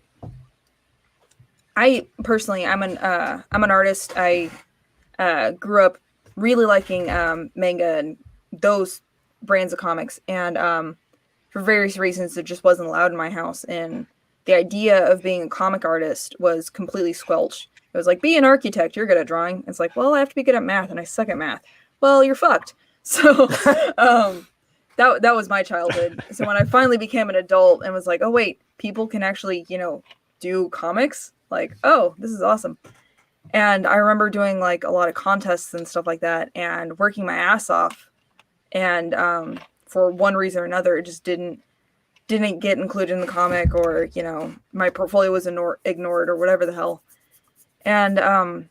personally, I'm an artist. I grew up really liking manga and those brands of comics, and for various reasons, it just wasn't allowed in my house. And the idea of being a comic artist was completely squelched. It was like, be an architect, you're good at drawing. It's like, well, I have to be good at math, and I suck at math. Well, you're fucked. So that was my childhood. So when I finally became an adult and was like, oh wait, people can actually, do comics. Like, oh, this is awesome. And I remember doing like a lot of contests and stuff like that and working my ass off. And for one reason or another, it just didn't get included in the comic, or, my portfolio was ignored or whatever the hell. And,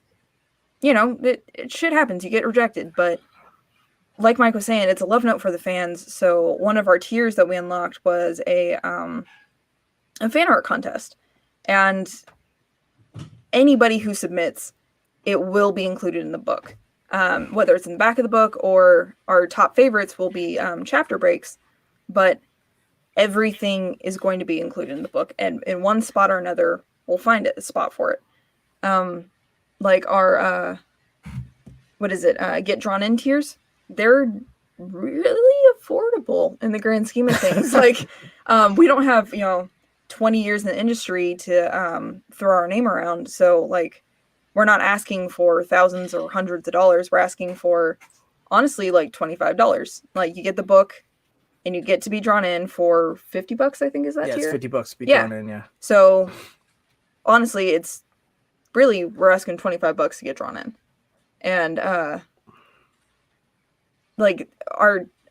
it shit happens. You get rejected. But like Mike was saying, it's a love note for the fans. So one of our tiers that we unlocked was a fan art contest. And anybody who submits, it will be included in the book. Whether it's in the back of the book or our top favorites will be chapter breaks, but everything is going to be included in the book, and in one spot or another, we'll find a spot for it. Like our, get drawn in tiers, they're really affordable in the grand scheme of things. Like, we don't have, 20 years in the industry to throw our name around. So like, we're not asking for thousands or hundreds of dollars. We're asking for, honestly, like $25. Like, you get the book and you get to be drawn in for $50, I think, is that tier? Yeah, it's $50 to be drawn in, yeah. So honestly, it's really, we're asking $25 to get drawn in. And like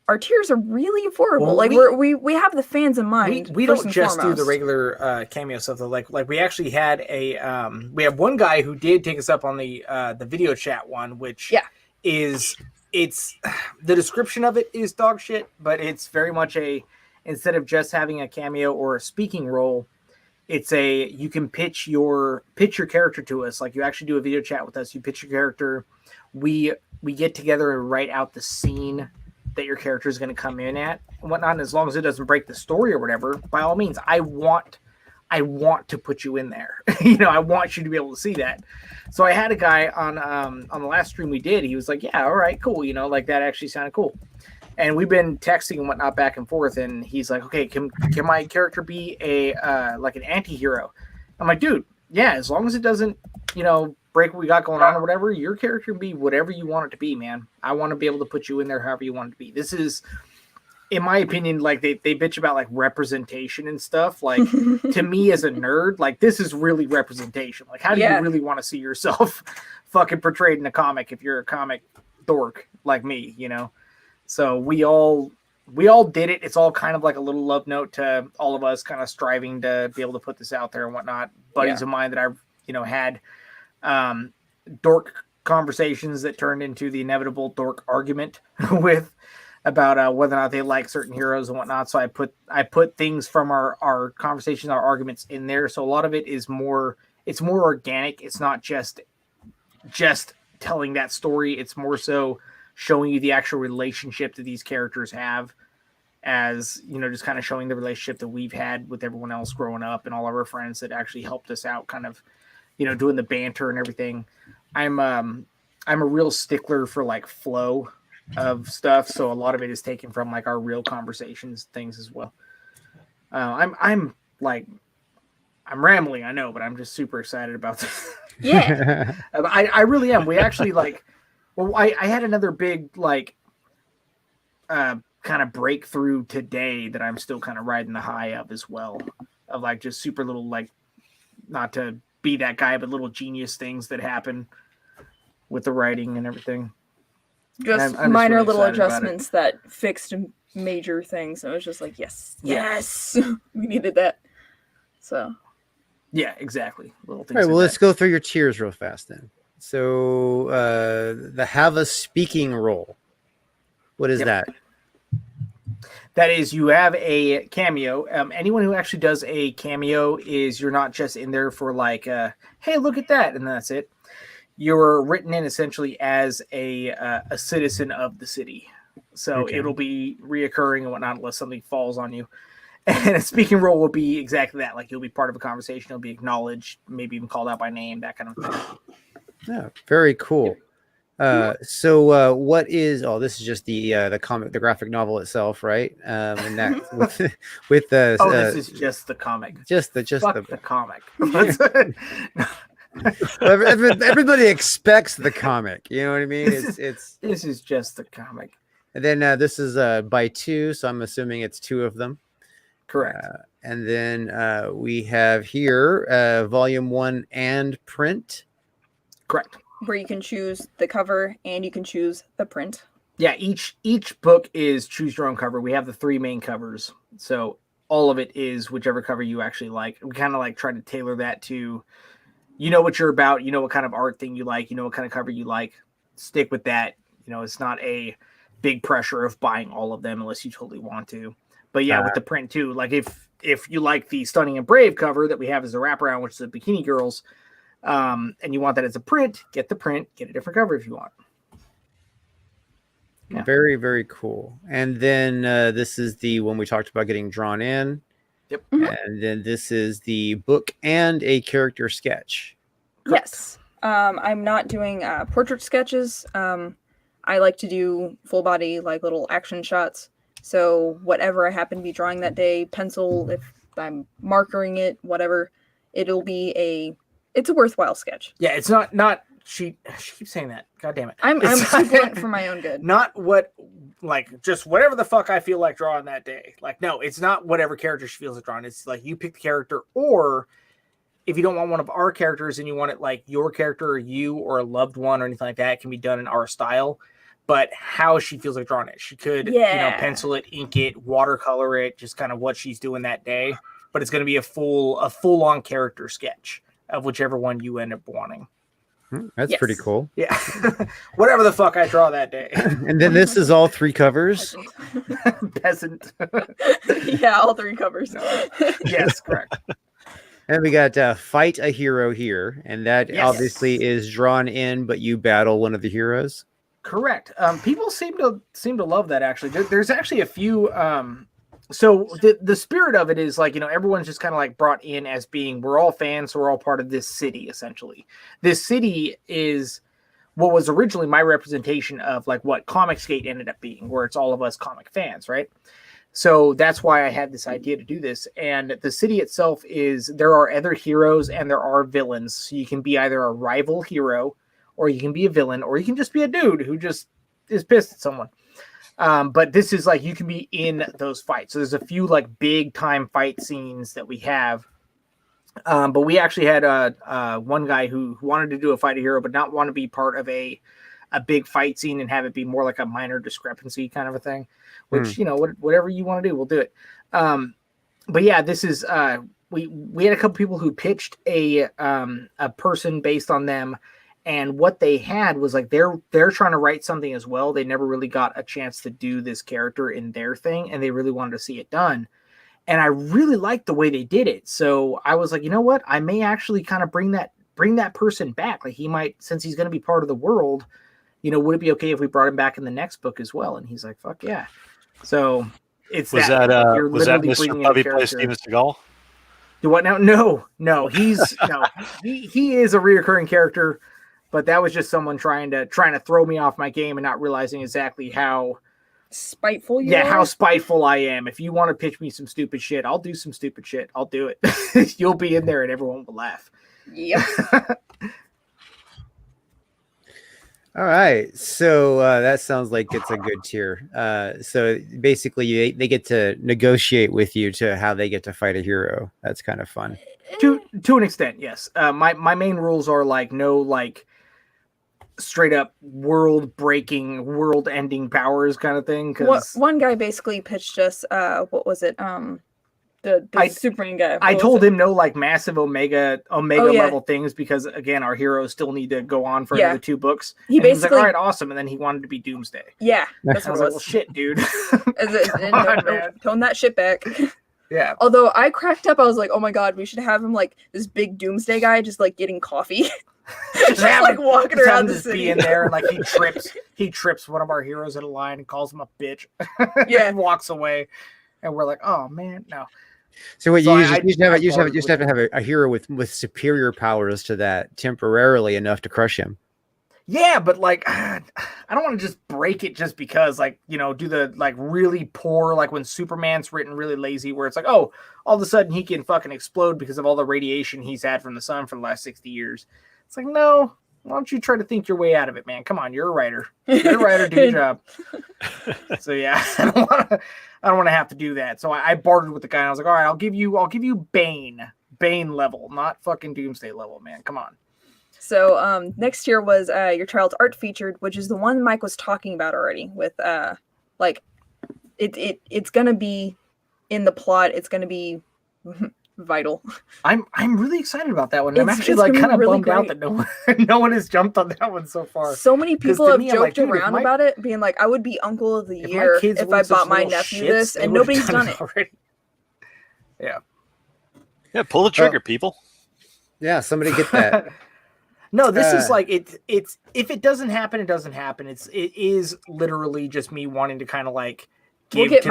our tiers are really affordable. Well, like we have the fans in mind. We don't just do the regular cameo stuff though. Like we actually had we have one guy who did take us up on the video chat one, which it's the description of it is dog shit, but it's very much instead of just having a cameo or a speaking role, it's you can pitch your character to us. Like, you actually do a video chat with us, you pitch your character, we get together and write out the scene that your character is going to come in at and whatnot. And as long as it doesn't break the story or whatever, by all means, I want to put you in there. I want you to be able to see that. So I had a guy on the last stream we did. He was like, yeah, all right, cool. Like, that actually sounded cool. And we've been texting and whatnot back and forth. And he's like, okay, can my character be like an anti-hero? I'm like, dude, yeah, as long as it doesn't, break what we got going on or whatever, your character can be whatever you want it to be, man. I want to be able to put you in there however you want it to be. This is, in my opinion, like they bitch about like representation and stuff. Like, to me as a nerd, like, this is really representation. Like, how do you really want to see yourself fucking portrayed in a comic if you're a comic dork like me, So we all did it. It's all kind of like a little love note to all of us, kind of striving to be able to put this out there and whatnot. Buddies of mine that I've had dork conversations that turned into the inevitable dork argument with about whether or not they like certain heroes and whatnot. So I put things from our conversations, our arguments in there. So a lot of it is more organic. It's not just telling that story. It's more so showing you the actual relationship that these characters have, as just kind of showing the relationship that we've had with everyone else growing up and all of our friends that actually helped us out, kind of doing the banter and everything. I'm a real stickler for like flow of stuff, so a lot of it is taken from like our real conversations, things as well. I'm like I'm rambling, I know, but I'm just super excited about this. Yeah. I really am. We actually like, well, I had another big like kind of breakthrough today that I'm still kind of riding the high of as well, of like just super little like, not to be that guy, but little genius things that happen with the writing and everything. Just I'm minor really little excited about it. adjustments that fixed major things. And it was just like, yes, we needed that. So Yeah, exactly. Little things. All right, well, like let's go through your tiers real fast then. So the have a speaking role. What is that? That is, you have a cameo. Anyone who actually does a cameo is you're not just in there for like, hey, look at that, and that's it. You're written in essentially as a citizen of the city, so Okay. it'll be reoccurring and whatnot unless something falls on you. And a speaking role will be exactly that. Like you'll be part of a conversation, you'll be acknowledged, maybe even called out by name, that kind of thing. Yeah, very cool. So what is? Oh, this is just the comic, the graphic novel itself, right? And that with the This is just the comic. Fuck The comic. Everybody expects the comic. You know what I mean? This is just the comic. And then this is by two, so I'm assuming it's two of them. Correct. And then we have here volume 1 and print. Correct. Where you can choose the cover and you can choose the print. Yeah, each book is choose your own cover. We have the 3 main covers, so all of it is whichever cover you actually like. We kind of like try to tailor that to, you know what you're about, you know what kind of art thing you like, you know what kind of cover you like. Stick with that. You know, it's not a big pressure of buying all of them unless you totally want to. But yeah, with the print too, like if you like the Stunning and Brave cover that we have as a wraparound, which is the Bikini Girls, and you want that as a print, get the print, get a different cover if you want. Yeah. Very, very cool. And then this is the one we talked about getting drawn in. Yep. And then this is the book and a character sketch. Correct. Yes. I'm not doing portrait sketches. I like to do full body, like little action shots. So whatever I happen to be drawing that day, pencil, if I'm markering it, whatever, it's a worthwhile sketch. Yeah, it's not she keeps saying that. God damn it. I'm too blunt for my own good. Not what, like, just whatever the fuck I feel like drawing that day. Like, no, it's not whatever character she feels like drawing. It's like you pick the character, or if you don't want one of our characters and you want it like your character or you or a loved one or anything like that, it can be done in our style. But how she feels like drawing it. She could, pencil it, ink it, watercolor it, just kind of what she's doing that day. But it's going to be a full-on character sketch of whichever one you end up wanting. That's pretty cool. Yeah. Whatever the fuck I draw that day. And then this is all 3 covers. Peasant. Yeah, all 3 covers. Yes, correct. And we got Fight a Hero here. And that obviously is drawn in, but you battle one of the heroes. Correct. People seem to love that, actually. There's actually a few... So the spirit of it is like, everyone's just kind of like brought in as being, we're all fans, so we're all part of this city, essentially. This city is what was originally my representation of like what Comicsgate ended up being, where it's all of us comic fans, right? So that's why I had this idea to do this. And the city itself there are other heroes and there are villains. So you can be either a rival hero, or you can be a villain, or you can just be a dude who just is pissed at someone. But this is like, you can be in those fights. So there's a few like big time fight scenes that we have. But we actually had one guy who wanted to do a Fight a Hero, but not want to be part of a big fight scene and have it be more like a minor discrepancy kind of a thing, which, whatever you want to do, we'll do it. But yeah, this is, we had a couple people who pitched a person based on them. And what they had was like, they're trying to write something as well. They never really got a chance to do this character in their thing, and they really wanted to see it done. And I really liked the way they did it. So I was like, you know what? I may actually kind of bring that person back. Like, he might, since he's going to be part of the world, would it be okay if we brought him back in the next book as well? And he's like, fuck yeah. So it's was that Mr. Puppy play Steven Seagal? Do what now? No, he's no, he is a reoccurring character. But that was just someone trying to throw me off my game and not realizing exactly how Spiteful you are? how spiteful I am. If you want to pitch me some stupid shit, I'll do some stupid shit. I'll do it. You'll be in there and everyone will laugh. Yep. All right, so that sounds like it's a good tier. So basically, they get to negotiate with you to how they get to fight a hero. That's kind of fun. To an extent, yes. My main rules are like no like straight up world breaking, world ending powers kind of thing. Because one guy basically pitched us what was it? The Superman guy. I told him no like massive Omega level things because again our heroes still need to go on for another 2 books. He was like, all right, awesome, and then he wanted to be Doomsday. Yeah, that's what I was like, well, shit, dude. Tone that shit back. Yeah. Although I cracked up, I was like, oh my god, we should have him like this big Doomsday guy just like getting coffee. just like walking around the just city. be in there and like he trips one of our heroes in a line and calls him a bitch. Yeah. And walks away. And we're like, oh man, no. So what you just have to have a hero with superior powers to that temporarily enough to crush him. Yeah, but like I don't want to just break it just because like, you know, do the like really poor like when Superman's written really lazy where it's like, oh, all of a sudden he can fucking explode because of all the radiation he's had from the sun for the last 60 years. It's like, no, why don't you try to think your way out of it, man? Come on, you're a writer. You're a writer, do your job. So yeah, I don't want to have to do that. So I bartered with the guy and I was like, all right, I'll give you Bane level, not fucking Doomsday level, man. Come on. So next tier was your child's art featured, which is the one Mike was talking about already with like it's gonna be in the plot, it's gonna be vital. I'm really excited about that one. I'm actually like kind of really bummed out that no one has jumped on that one so far. So many people have joked around about it, being like, I would be uncle of the year if I bought my nephew this, and nobody's done it already. Yeah. Yeah, pull the trigger, people. Yeah, somebody get that. No, this is like it's if it doesn't happen, it doesn't happen. It is literally just me wanting to kind of like give to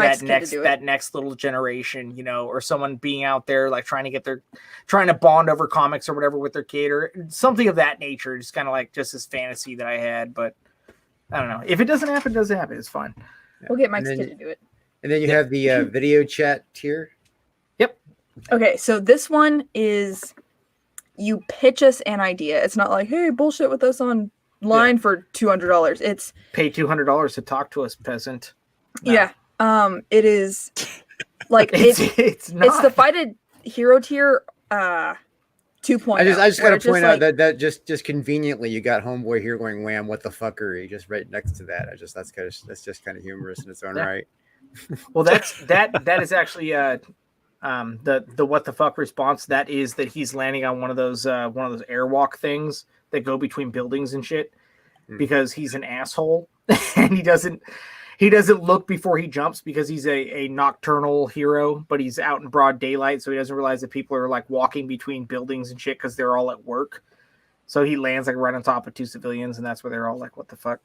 that next little generation, you know, or someone being out there like trying to bond over comics or whatever with their kid or something of that nature. Just kind of like just this fantasy that I had, but I don't know. If it doesn't happen, it doesn't happen. It's fine. We'll get Mike's kid to do it. And then you have the video chat tier. Yep. Okay, so this one is you pitch us an idea. It's not like, hey, bullshit with us online for $200. It's pay $200 to talk to us, peasant. No. Yeah. It is like it's the fighted hero tier 2.0. I just gotta point out that just conveniently you got Homeboy here going wham, what the fuckery, just right next to that. That's just kind of humorous in its own right. Well, that is actually the what the fuck response. That is that he's landing on one of those airwalk things that go between buildings and shit because he's an asshole and he doesn't look before he jumps because he's a nocturnal hero, but he's out in broad daylight, so he doesn't realize that people are like walking between buildings and shit because they're all at work. So he lands like right on top of 2 civilians, and that's where they're all like, "What the fuck?"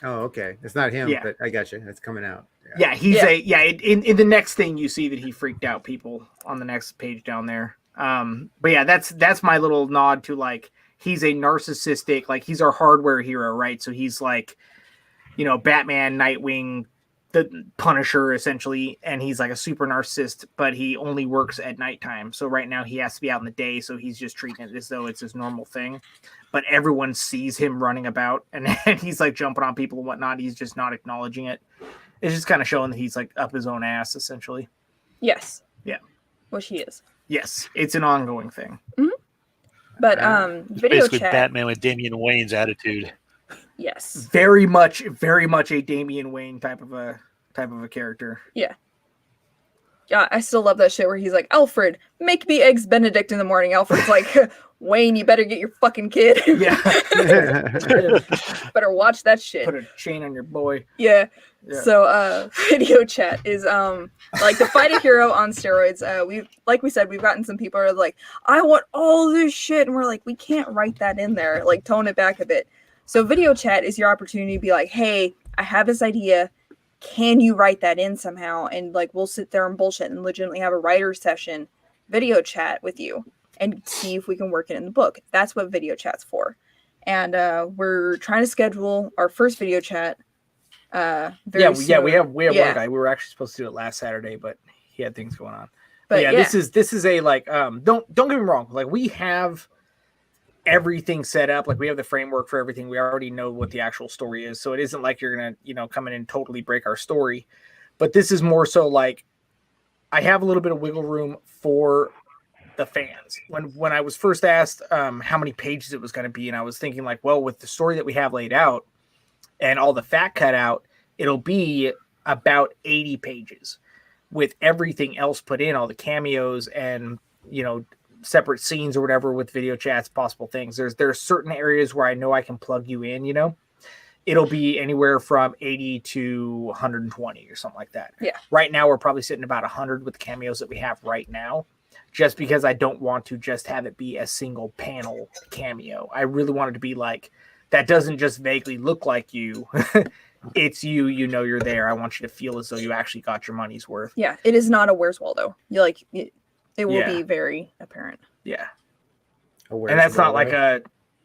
Oh, okay. It's not him, but I got you. It's coming out. Yeah, in the next thing you see that he freaked out people on the next page down there. But yeah, that's my little nod to like he's a narcissistic, like he's our hardware hero, right? So he's like, you know, Batman, Nightwing, the Punisher essentially, and he's like a super narcissist, but he only works at nighttime. So right now he has to be out in the day, so he's just treating it as though it's his normal thing. But everyone sees him running about and he's like jumping on people and whatnot. He's just not acknowledging it. It's just kind of showing that he's like up his own ass essentially. Yes. Yeah. Which he is. Yes. It's an ongoing thing. Mm-hmm. But video basically chat. Batman with Damian Wayne's attitude. Yes. Very much a Damian Wayne type of a character. Yeah. Yeah, I still love that shit where he's like, Alfred, make me eggs Benedict in the morning. Alfred's like, Wayne, you better get your fucking kid. Yeah. Better watch that shit. Put a chain on your boy. Yeah. So video chat is like the fighting hero on steroids. Like we said, we've gotten some people who are like, I want all this shit, and we're like, we can't write that in there. Like, tone it back a bit. So video chat is your opportunity to be like, hey, I have this idea. Can you write that in somehow? And like, we'll sit there and bullshit and legitimately have a writer's session video chat with you and see if we can work it in the book. That's what video chat's for. and we're trying to schedule our first video chat. Very Yeah, soon. we have one Yeah. guy. We were actually supposed to do it last Saturday, but he had things going on. But yeah, this is a like don't get me wrong. Like we have everything set up. Like we have the framework for everything. We already know what the actual story is. So it isn't like you're gonna, come in and totally break our story. But this is more so like I have a little bit of wiggle room for the fans. When I was first asked how many pages it was going to be, and I was thinking like, well, with the story that we have laid out and all the fat cut out, it'll be about 80 pages with everything else put in, all the cameos and separate scenes or whatever with video chats, possible things. There's certain areas where I know I can plug you in. It'll be anywhere from 80 to 120 or something like that. Yeah. Right now, we're probably sitting about 100 with the cameos that we have right now, just because I don't want to just have it be a single panel cameo. I really want it to be like, that doesn't just vaguely look like you. It's you, you're there. I want you to feel as though you actually got your money's worth. Yeah, it is not a Where's Waldo. It will be very apparent. Yeah. And that's not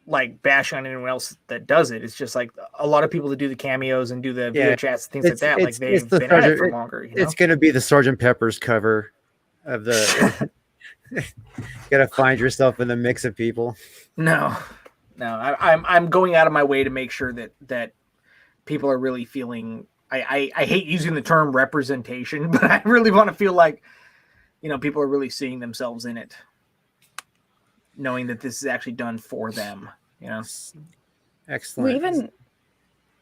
like bash on anyone else that does it. It's just like a lot of people that do the cameos and do the video chats, things like that. Like they've been at it for longer. It's going to be the Sgt. Pepper's cover of the. Got to find yourself in the mix of people. No. I'm going out of my way to make sure that people are really feeling. I hate using the term representation, but I really want to feel like people are really seeing themselves in it, knowing that this is actually done for them. Excellent.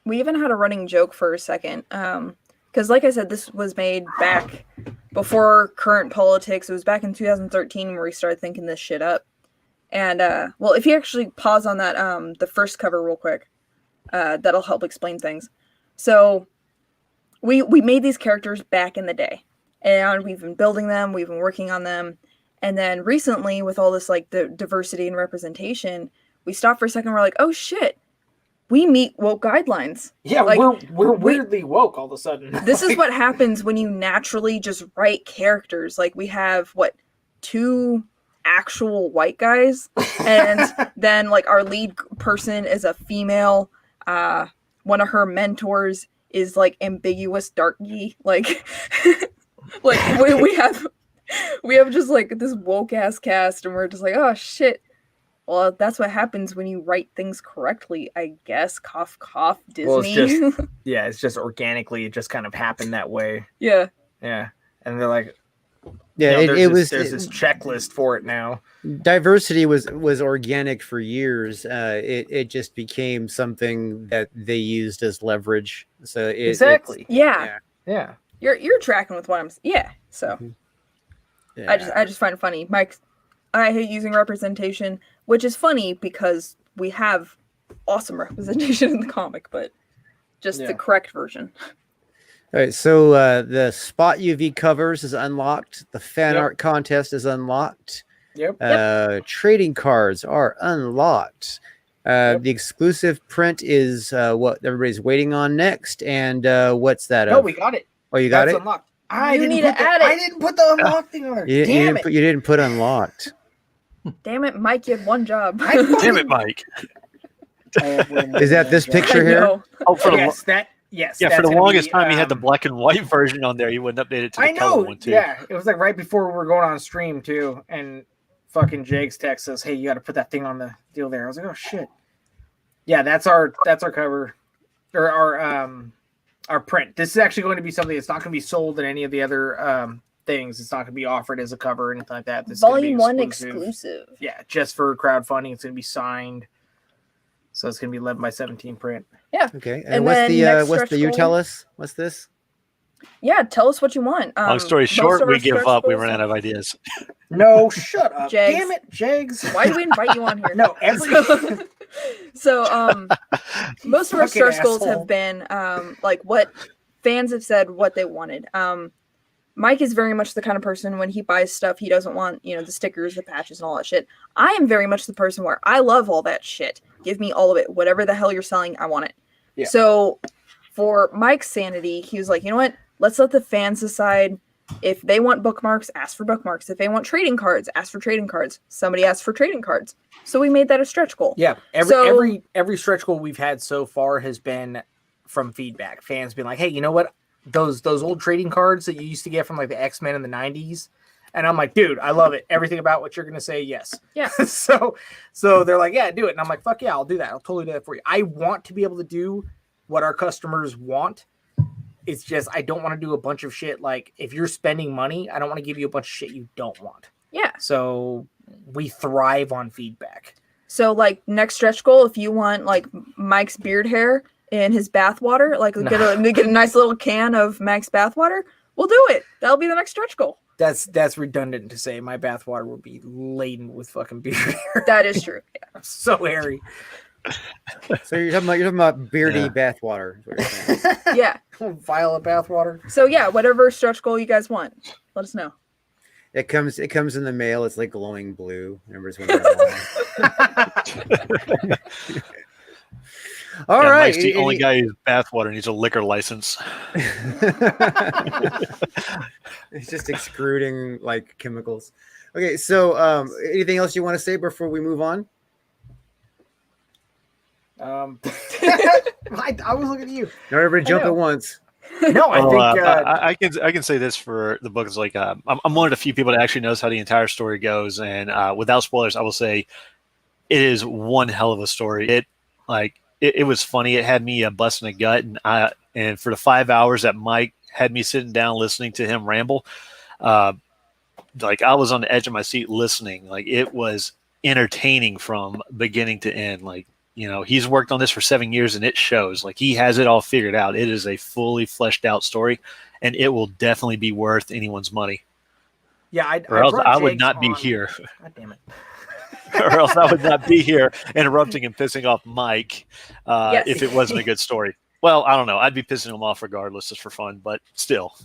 We even had a running joke for a second, because like I said, this was made back before current politics. It was back in 2013 where we started thinking this shit up. And well, if you actually pause on that, the first cover real quick, that'll help explain things. So we made these characters back in the day, and we've been building them, we've been working on them. And then recently, with all this like the diversity and representation, we stopped for a second. We're like, oh shit, we meet woke guidelines. Yeah, like, we're weirdly woke all of a sudden. This is what happens when you naturally just write characters. Like we have 2 actual white guys, and then like our lead person is a female. One of her mentors is like ambiguous darky. Like we have just like this woke ass cast, and we're just like, oh shit. Well, that's what happens when you write things correctly, I guess. Cough, cough, Disney. Well, it's just organically, it just kind of happened that way. Yeah. Yeah. And they're like, there's this checklist for it now. Diversity was organic for years. It just became something that they used as leverage. So exactly. Yeah. You're tracking with what I'm. Yeah. So. Yeah. I just find it funny, Mike. I hate using representation, which is funny because we have awesome representation in the comic, but just the correct version. All right, so the Spot UV covers is unlocked. The fan art contest is unlocked. Yep. Trading cards are unlocked. The exclusive print is what everybody's waiting on next. And what's that? No, we got it. Oh, you got it? Unlocked. I didn't put the unlock thing on there. You didn't put unlocked. Damn it, Mike! You had one job. Damn it, Mike. Is that this picture here? Oh, for yes. Yeah, for the longest time, he had the black and white version on there. He wouldn't update it to the color one too. Yeah, it was like right before we were going on stream too, and fucking Jake's text says, "Hey, you got to put that thing on the deal there." I was like, "Oh shit." Yeah, that's our cover, or our print. This is actually going to be something that's not going to be sold in any of the other things. It's not going to be offered as a cover or anything like that. This Volume 1 exclusive. Yeah, just for crowdfunding. It's going to be signed. So it's going to be 11 by 17 print. Yeah. Okay. And what's the you tell us? What's this? Yeah, tell us what you want. Long story short, we give up. We run out of ideas. No, shut up. Jags. Damn it, Jags. Why do we invite you on here? No, So most of our stretch goals have been like what fans have said what they wanted. Mike is very much the kind of person when he buys stuff, he doesn't want, the stickers, the patches, and all that shit. I am very much the person where I love all that shit. Give me all of it. Whatever the hell you're selling, I want it. Yeah. So for Mike's sanity, he was like, you know what? Let's let the fans decide If they want bookmarks, ask for bookmarks. If they want trading cards, ask for trading cards. Somebody asked for trading cards. So we made that a stretch goal. Yeah, So- every stretch goal we've had so far has been from feedback. Fans being like, "Hey, you know what? Those old trading cards that you used to get from like the X-Men in the 90s." And I'm like, "Dude, I love it. Everything about what you're going to say, yes." Yeah. so they're like, "Yeah, do it." And I'm like, "Fuck yeah, I'll do that. I'll totally do that for you." I want to be able to do what our customers want. It's just I don't want to do a bunch of shit like if you're spending money, I don't want to give you a bunch of shit you don't want. Yeah. So we thrive on feedback. So like next stretch goal, if you want like Mike's beard hair in his bath water, like get a nice little can of Mike's bath water, we'll do it. That'll be the next stretch goal. That's redundant to say. My bathwater would be laden with fucking beard hair. That is true. Yeah. I'm so hairy. So you're talking about beardy bathwater. is what you're saying. Yeah. Violet bathwater. So yeah, whatever stretch goal you guys want, let us know. It comes in the mail. It's like glowing blue. Everybody's wondering why. All Yeah, right. Mike's the only guy whose bathwater needs a liquor license. It's just extruding like chemicals. Okay, so anything else you want to say before we move on? I was looking at you. Not everybody jump know. at once. No, I think I can say this for the book is like I'm one of the few people that actually knows how the entire story goes, and without spoilers, I will say it is one hell of a story. It was funny. It had me busting a gut, and for the 5 hours that Mike had me sitting down listening to him ramble, like I was on the edge of my seat listening. Like it was entertaining from beginning to end. Like, you know, he's worked on this for 7 years and it shows. Like he has it all figured out. It is a fully fleshed out story, and it will definitely be worth anyone's money. Yeah, I would not be here. God damn it. Or else I would not be here interrupting and pissing off Mike Yes. if it wasn't a good story. Well, I don't know. I'd be pissing him off regardless, just for fun, but still.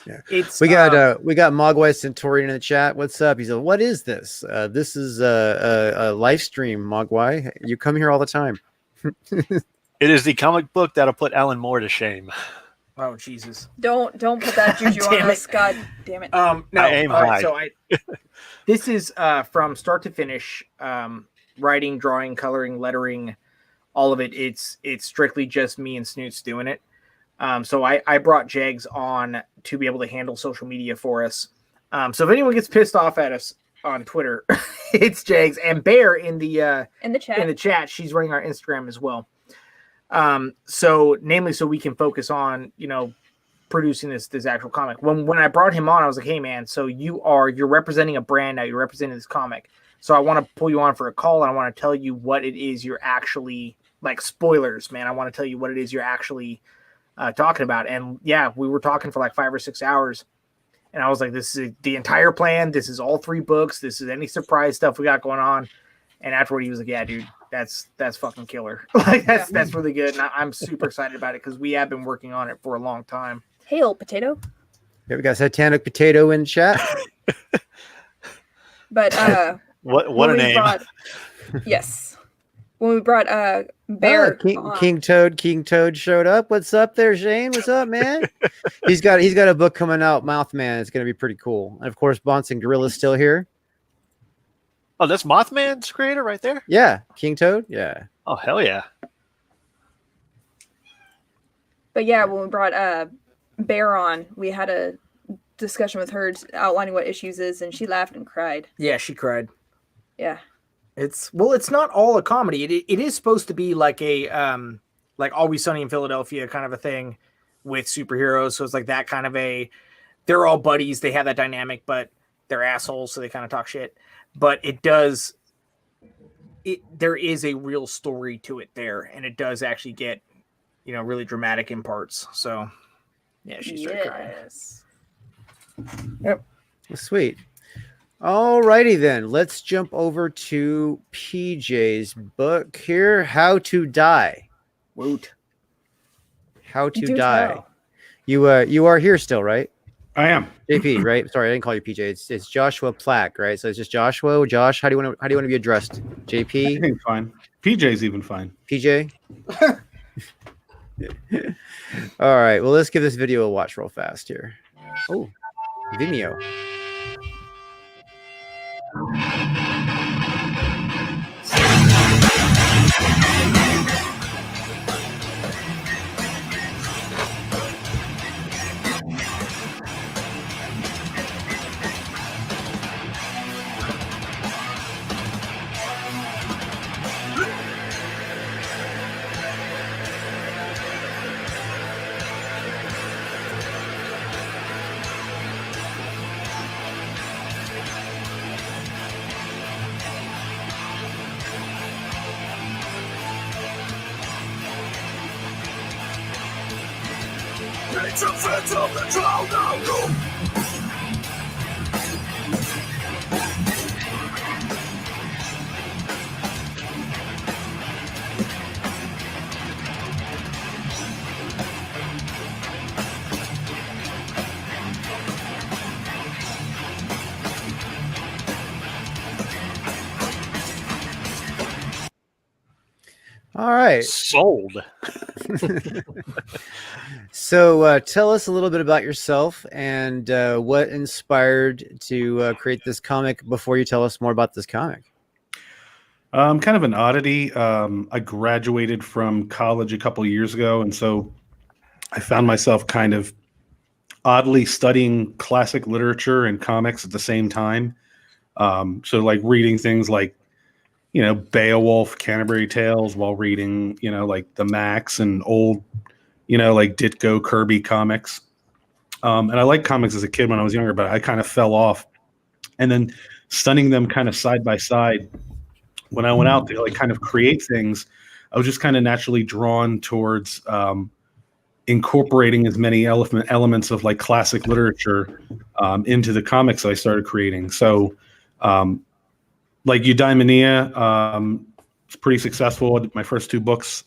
Yeah. It's We got Mogwai Centurion in the chat. What's up? He's like, what is this? This is a live stream, Mogwai. You come here all the time. It is the comic book that'll put Alan Moore to shame. Oh Jesus. Don't put that juju on Damn it. us. God damn it. No, I aim all high. right, so this is from start to finish, writing, drawing, coloring, lettering, all of it. It's strictly just me and Snoots doing it. So I brought Jags on to be able to handle social media for us. So if anyone gets pissed off at us on Twitter, it's Jags and Bear in the chat. in the chat. She's running our Instagram as well. So we can focus on, you know, producing this actual comic. When I brought him on, I was like, hey man, so you're representing a brand now, you're representing this comic. So I want to pull you on for a call and I want to tell you what it is you're actually, like, spoilers, man. I want to tell you what it is you're actually talking about. And yeah, we were talking for like 5 or 6 hours. And I was like, this is the entire plan. This is all 3 books. This is any surprise stuff we got going on. And afterward, he was like, yeah, dude, that's fucking killer. Like that's really good. And I'm super excited about it because we have been working on it for a long time. Hey, old potato. Yeah, we got Satanic Potato in chat. But What a when we name. yes. When we brought Bear on- King Toad showed up. What's up there, Shane? What's up, man? he's got a book coming out, Mouthman. It's gonna be pretty cool. And of course, Bouncing Gorilla's still here. Oh, that's Mothman's creator right there? Yeah, King Toad. Yeah. Oh, hell yeah. But yeah, when we brought Bear on, we had a discussion with her outlining what issues is, and she laughed and cried. Yeah, she cried. Yeah. It's not all a comedy. It is supposed to be like a like Always Sunny in Philadelphia kind of a thing with superheroes. So it's like that kind of they're all buddies. They have that dynamic, but they're assholes, so they kind of talk shit. But there is a real story to it there, and it does actually get, you know, really dramatic in parts. So yeah, she started crying. Yes. Yep. Well, sweet. Alrighty then, let's jump over to PJ's book here, How to Die. Woot. How to Do Die. tell. You are here still, right? I am. JP, right? Sorry, I didn't call you PJ. It's Joshua Plack, right? So it's just Joshua. Josh, how do you want to be addressed? JP, Everything's fine. PJ's even fine. PJ. All right. Well, let's give this video a watch real fast here. Oh, Vimeo. All right. Sold. So tell us a little bit about yourself and what inspired to create this comic before you tell us more about this comic. Kind of an oddity. I graduated from college a couple of years ago, and so I found myself kind of oddly studying classic literature and comics at the same time. So like reading things like, Beowulf, Canterbury Tales, while reading, like the Max and old, like Ditko, Kirby comics. And I liked comics as a kid when I was younger, but I kind of fell off. And then studying them kind of side by side, when I went out to like kind of create things, I was just kind of naturally drawn towards incorporating as many elements of like classic literature into the comics I started creating. So like Eudaimonia, it's pretty successful. My first two books,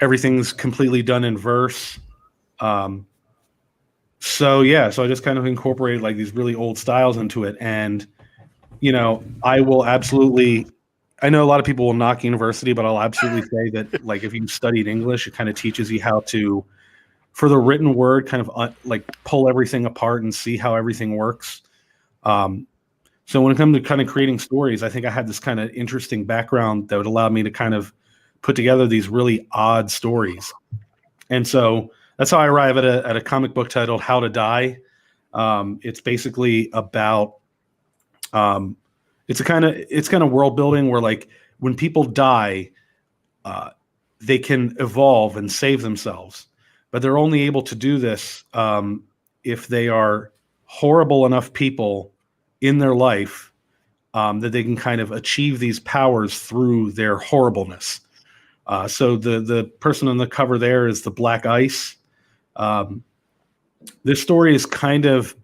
everything's completely done in verse. So I just kind of incorporated like these really old styles into it. And, I will absolutely, I know a lot of people will knock university, but I'll absolutely say that like if you studied English, it kind of teaches you how to, for the written word, kind of like pull everything apart and see how everything works. So when it comes to kind of creating stories, I think I had this kind of interesting background that would allow me to kind of put together these really odd stories. And so that's how I arrive at a comic book titled How to Die. It's basically about it's kind of world building where like when people die, they can evolve and save themselves, but they're only able to do this if they are horrible enough people in their life that they can kind of achieve these powers through their horribleness. So the person on the cover there is the Black Ice. This story is kind of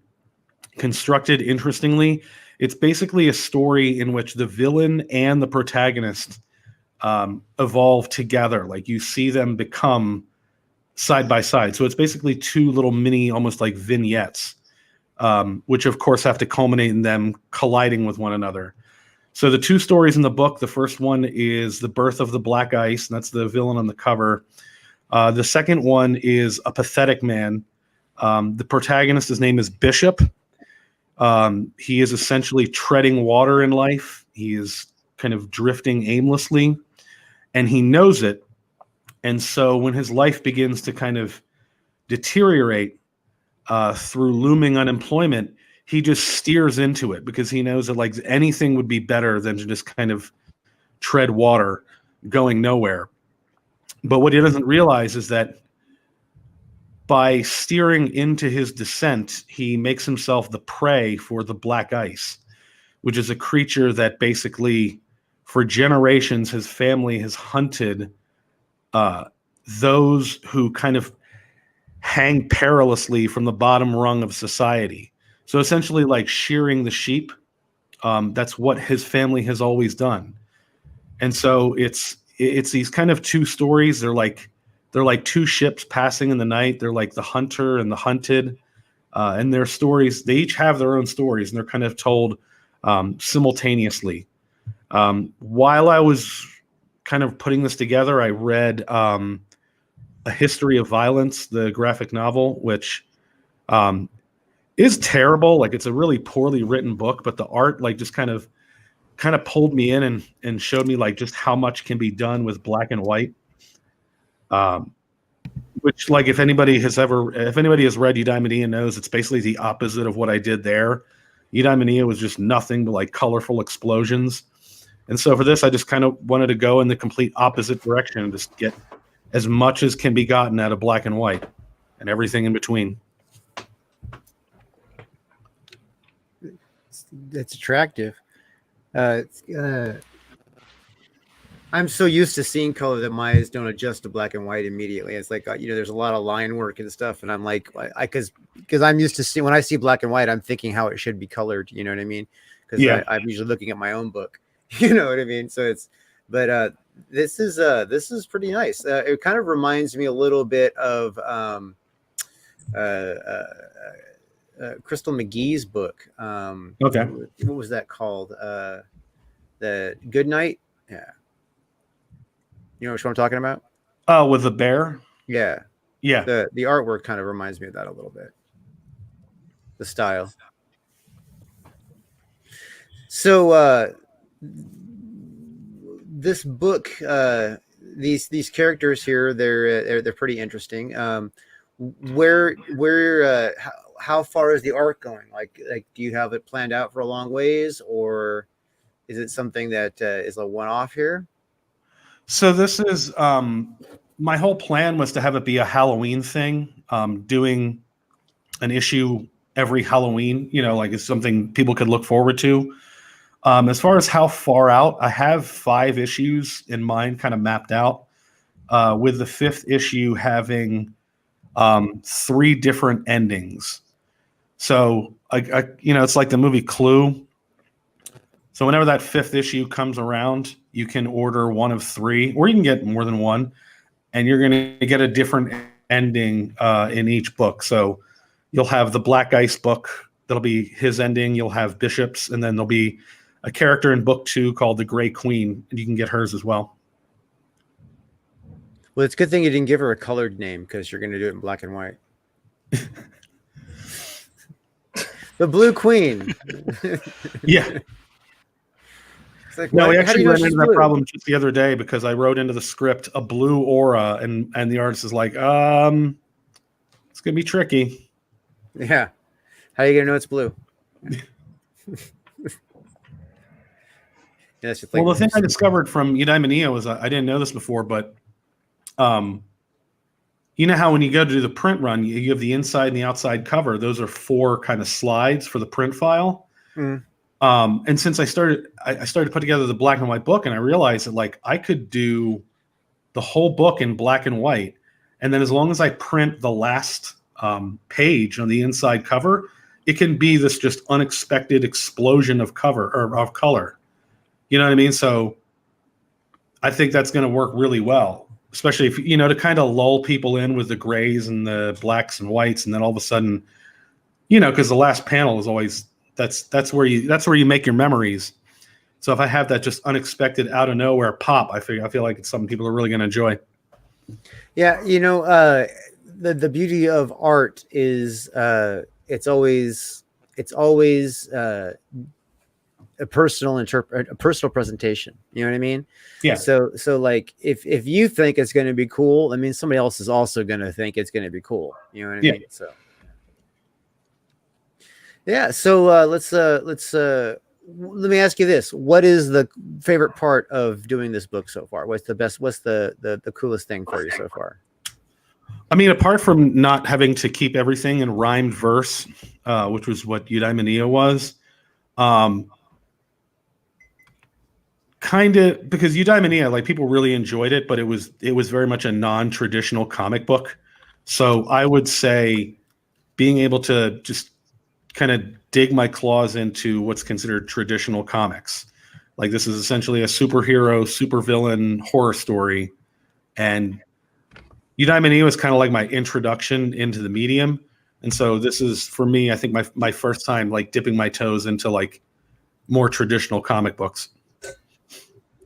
constructed interestingly. It's basically a story in which the villain and the protagonist evolve together. Like you see them become side by side. So it's basically two little mini, almost like vignettes, which of course have to culminate in them colliding with one another. So the two stories in the book, the first one is The Birth of the Black Ice, and that's the villain on the cover. The second one is A Pathetic Man. The protagonist, his name is Bishop. He is essentially treading water in life. He is kind of drifting aimlessly, and he knows it. And so when his life begins to kind of deteriorate through looming unemployment, he just steers into it because he knows that like anything would be better than to just kind of tread water going nowhere. But what he doesn't realize is that by steering into his descent, he makes himself the prey for the Black Ice, which is a creature that basically for generations his family has hunted those who kind of hang perilously from the bottom rung of society. So essentially like shearing the sheep, that's what his family has always done. And so it's these kind of two stories. They're like two ships passing in the night. They're like the hunter and the hunted, and their stories, they each have their own stories, and they're kind of told simultaneously. While I was kind of putting this together, I read A History of Violence, the graphic novel, which is terrible. Like, it's a really poorly written book, but the art like just kind of pulled me in and showed me like just how much can be done with black and white. Which, like, if anybody has read Eudaimonia knows it's basically the opposite of what I did there. Eudaimonia was just nothing but like colorful explosions. And so for this, I just kind of wanted to go in the complete opposite direction and just get as much as can be gotten out of black and white and everything in between. It's attractive. I'm so used to seeing color that my eyes don't adjust to black and white immediately. It's like, there's a lot of line work and stuff. And I'm like, because I'm used to seeing, when I see black and white, I'm thinking how it should be colored. You know what I mean? Because I'm usually looking at my own book. You know what I mean? So this is pretty nice. It kind of reminds me a little bit of Crystal McGee's book. Okay. What was that called? The Good Night. Yeah. You know what I'm talking about? Oh, with the bear? Yeah. Yeah. The artwork kind of reminds me of that a little bit. The style. So this book, these characters here, they're pretty interesting. How far is the arc going? Like, do you have it planned out for a long ways, or is it something that is a one-off here? So this is my whole plan was to have it be a Halloween thing, doing an issue every Halloween, like it's something people could look forward to. As far as how far out, I have 5 issues in mind kind of mapped out, with the 5th issue having 3 different endings. So it's like the movie Clue. So whenever that 5th issue comes around, you can order one of 3, or you can get more than one, and you're going to get a different ending in each book. So you'll have the Black Ice book. That'll be his ending. You'll have Bishop's, and then there'll be a character in book 2 called the Gray Queen, and you can get hers as well. Well, it's a good thing you didn't give her a colored name, because you're going to do it in black and white. The Blue Queen. Yeah. Like, no, we actually ran into that blue? problem just the other day because I wrote into the script a blue aura, and the artist is like, it's gonna be tricky. Yeah. How are you gonna know it's blue? Well, the thing I discovered from Eudaimonia was I didn't know this before, but you know how when you go to do the print run, you have the inside and the outside cover. Those are 4 kind of slides for the print file. Mm. And since I started to put together the black and white book, and I realized that like I could do the whole book in black and white, and then as long as I print the last page on the inside cover, it can be this just unexpected explosion of cover or of color. You know what I mean? So I think that's going to work really well, especially if to kind of lull people in with the grays and the blacks and whites, and then all of a sudden, because the last panel is always. That's where you make your memories. So if I have that just unexpected out of nowhere pop, I feel like it's something people are really going to enjoy. Yeah, the beauty of art is it's always a personal presentation. You know what I mean? Yeah. So like if you think it's going to be cool, I mean somebody else is also going to think it's going to be cool. You know what I mean? So. Yeah, so let me ask you this: what is the favorite part of doing this book so far? What's the coolest thing for you so far? I mean, apart from not having to keep everything in rhymed verse, which was what Eudaimonia was, kind of because Eudaimonia, like people really enjoyed it, but it was very much a non-traditional comic book. So I would say being able to just kind of dig my claws into what's considered traditional comics. Like this is essentially a superhero, supervillain horror story. And Eudaimonia was kind of like my introduction into the medium. And so this is, for me, I think my first time like dipping my toes into like more traditional comic books.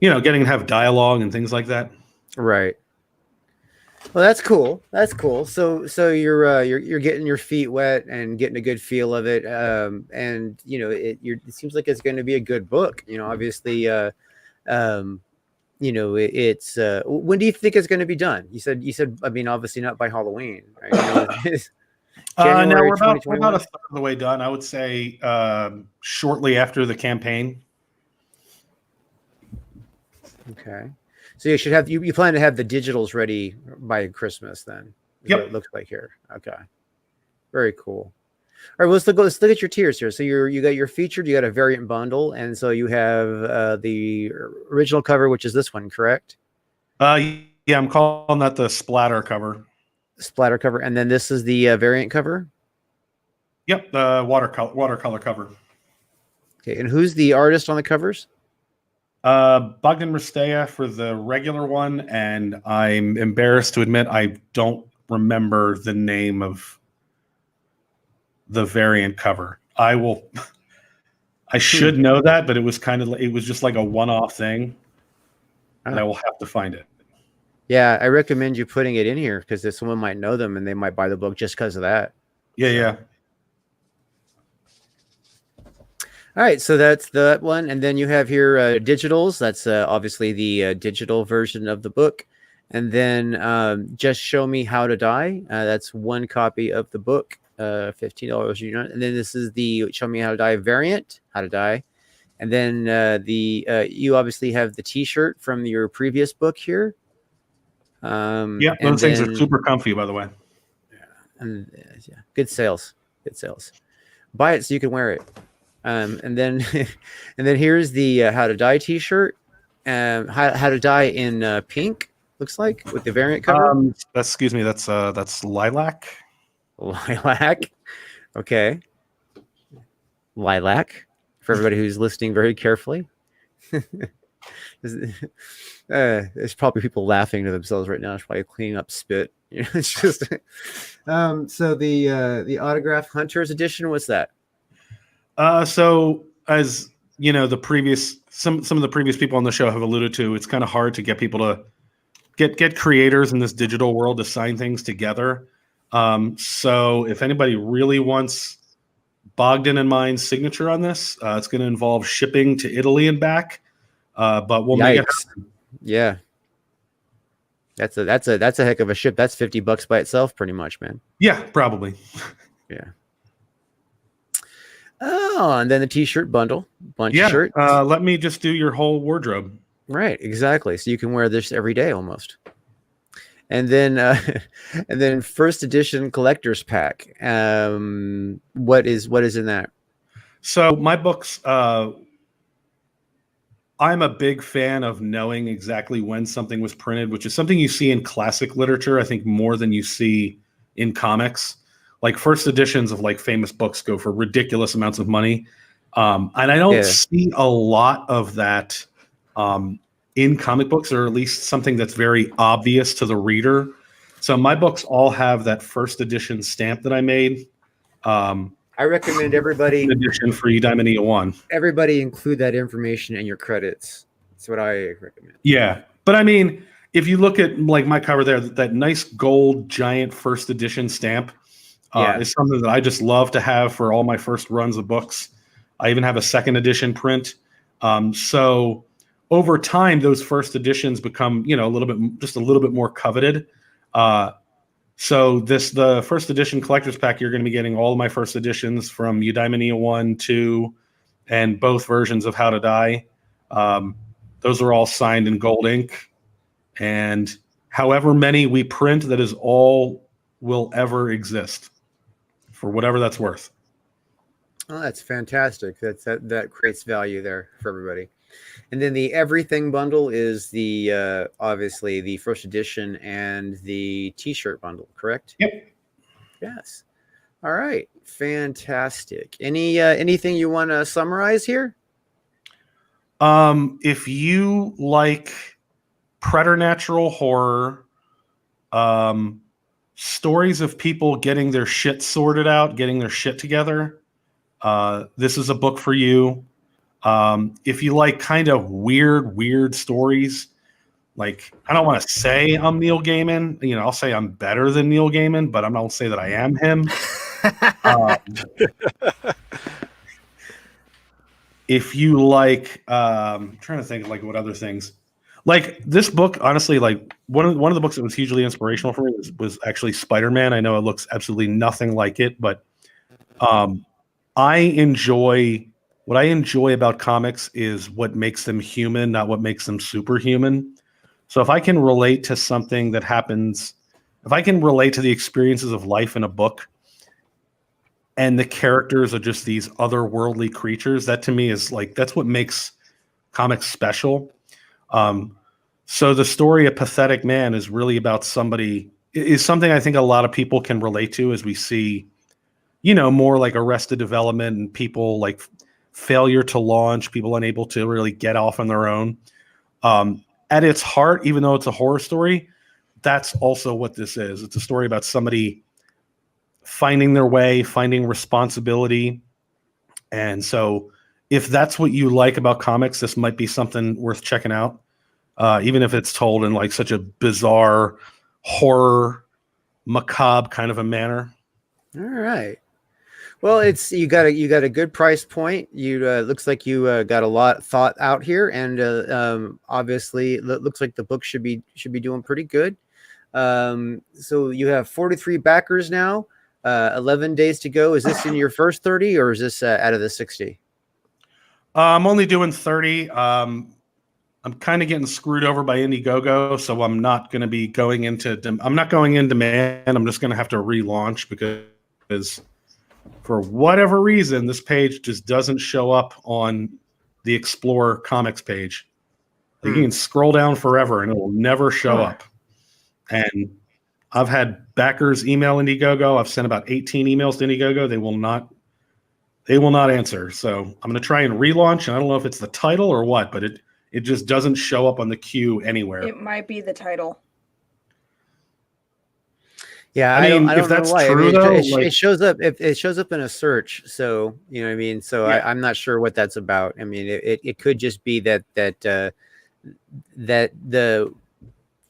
Getting to have dialogue and things like that. Right. Well, that's cool. That's cool. So you're getting your feet wet and getting a good feel of it. And it seems like it's going to be a good book. Obviously, um, it's when do you think it's going to be done? You said I mean obviously not by Halloween, right? No, January we're about 2021. a third of the way done. I would say shortly after the campaign. Okay. So you should have you plan to have the digitals ready by Christmas then. Is what Yep. it looks like here. Okay. Very cool. All right, let's look at your tiers here. So you got your featured, you got a variant bundle, and so you have the original cover, which is this one, correct? Yeah, I'm calling that the splatter cover. Splatter cover, and then this is the variant cover. Yep, the watercolor cover. Okay, and who's the artist on the covers? Bogdan Ristea for the regular one, and I'm embarrassed to admit I don't remember the name of the variant cover. I should know that, but it was just like a one-off thing, and I will have to find it. Yeah, I recommend you putting it in here because someone might know them and they might buy the book just because of that. Yeah. All right, so that's that one, and then you have here digitals. That's obviously the digital version of the book, and then just show me how to die. That's one copy of the book, $15. And then this is the show me how to die variant, how to die, and then you obviously have the T-shirt from your previous book here. Yeah, those things are super comfy, by the way. And good sales. Buy it so you can wear it. And then here's the how to die T-shirt. How to die in pink looks like with the variant cover. Excuse me, that's lilac. Lilac. Okay. Lilac. For everybody who's listening very carefully. There's probably people laughing to themselves right now. It's probably cleaning up spit. It's just. So the autograph hunters edition. What's that? So as you know, some of the previous people on the show have alluded to, it's kind of hard to get people to get creators in this digital world to sign things together. So if anybody really wants Bogdan and mine's signature on this, it's going to involve shipping to Italy and back. But we'll make it happen. Yeah. That's a heck of a ship. That's $50 by itself, pretty much, man. Yeah, probably. Yeah. Oh, and then the T-shirt bundle, bunch of shirts. Let me just do your whole wardrobe. Right, exactly. So you can wear this every day almost. And then first edition collector's pack. What is in that? So my books. I'm a big fan of knowing exactly when something was printed, which is something you see in classic literature, I think, more than you see in comics. Like first editions of like famous books go for ridiculous amounts of money. And I don't see a lot of that in comic books, or at least something that's very obvious to the reader. So my books all have that first edition stamp that I made. I recommend everybody edition for Eudaimonia 1. Everybody include that information in your credits. That's what I recommend. Yeah. But I mean, if you look at like my cover there, that nice gold giant first edition stamp is something that I just love to have for all my first runs of books. I even have a second edition print. So over time, those first editions become, a little bit more coveted. So the first edition collector's pack, you're going to be getting all of my first editions from Eudaimonia 1, 2, and both versions of How to Die. Those are all signed in gold ink. And however many we print, that is all will ever exist for whatever that's worth. Oh, that's fantastic. That creates value there for everybody. And then the everything bundle is the obviously the first edition and the T-shirt bundle, correct? Yep. Yes. All right. Fantastic. Anything you want to summarize here? If you like preternatural horror, stories of people getting their shit sorted out, getting their shit together, this is a book for you. If you like kind of weird stories, Like, I don't want to say I'm Neil Gaiman. You know, I'll say I'm better than Neil Gaiman, but I'm not say that I am him. If you like, I'm trying to think like what other things. Like this book, honestly, like one of the books that was hugely inspirational for me was actually Spider-Man. I know it looks absolutely nothing like it, but I enjoy what I enjoy about comics is what makes them human, not what makes them superhuman. So if I can relate to something that happens, if I can relate to the experiences of life in a book, and the characters are just these otherworldly creatures, that to me is like that's what makes comics special. So the story of Pathetic Man is really about somebody is something I think a lot of people can relate to as we see, you know, more like Arrested Development and people like failure to launch, people unable to really get off on their own. At its heart, even though it's a horror story, that's also what this is. It's a story about somebody finding their way, finding responsibility. And so if that's what you like about comics, this might be something worth checking out. Even if it's told in like such a bizarre, horror, macabre kind of a manner. All right. Well, it's you got a good price point. You looks like you got a lot thought out here, and obviously it looks like the book should be doing pretty good. So you have 43 backers now. 11 days to go. Is this in your first 30, or is this out of the 60? I'm only doing 30. I'm kind of getting screwed over by Indiegogo, so I'm not going to be going into. I'm not going in demand. I'm just going to have to relaunch because, for whatever reason, this page just doesn't show up on the Explorer Comics page. You can scroll down forever and it will never show up. And I've had backers email Indiegogo. I've sent about 18 emails to Indiegogo. They will not answer. So I'm going to try and relaunch. And I don't know if it's the title or what, but it just doesn't show up on the queue anywhere. It might be the title. Yeah, I mean, if that's true, though, it shows up. If it shows up in a search, so you know what I mean. So Yeah. I'm not sure what that's about. I mean, it could just be that the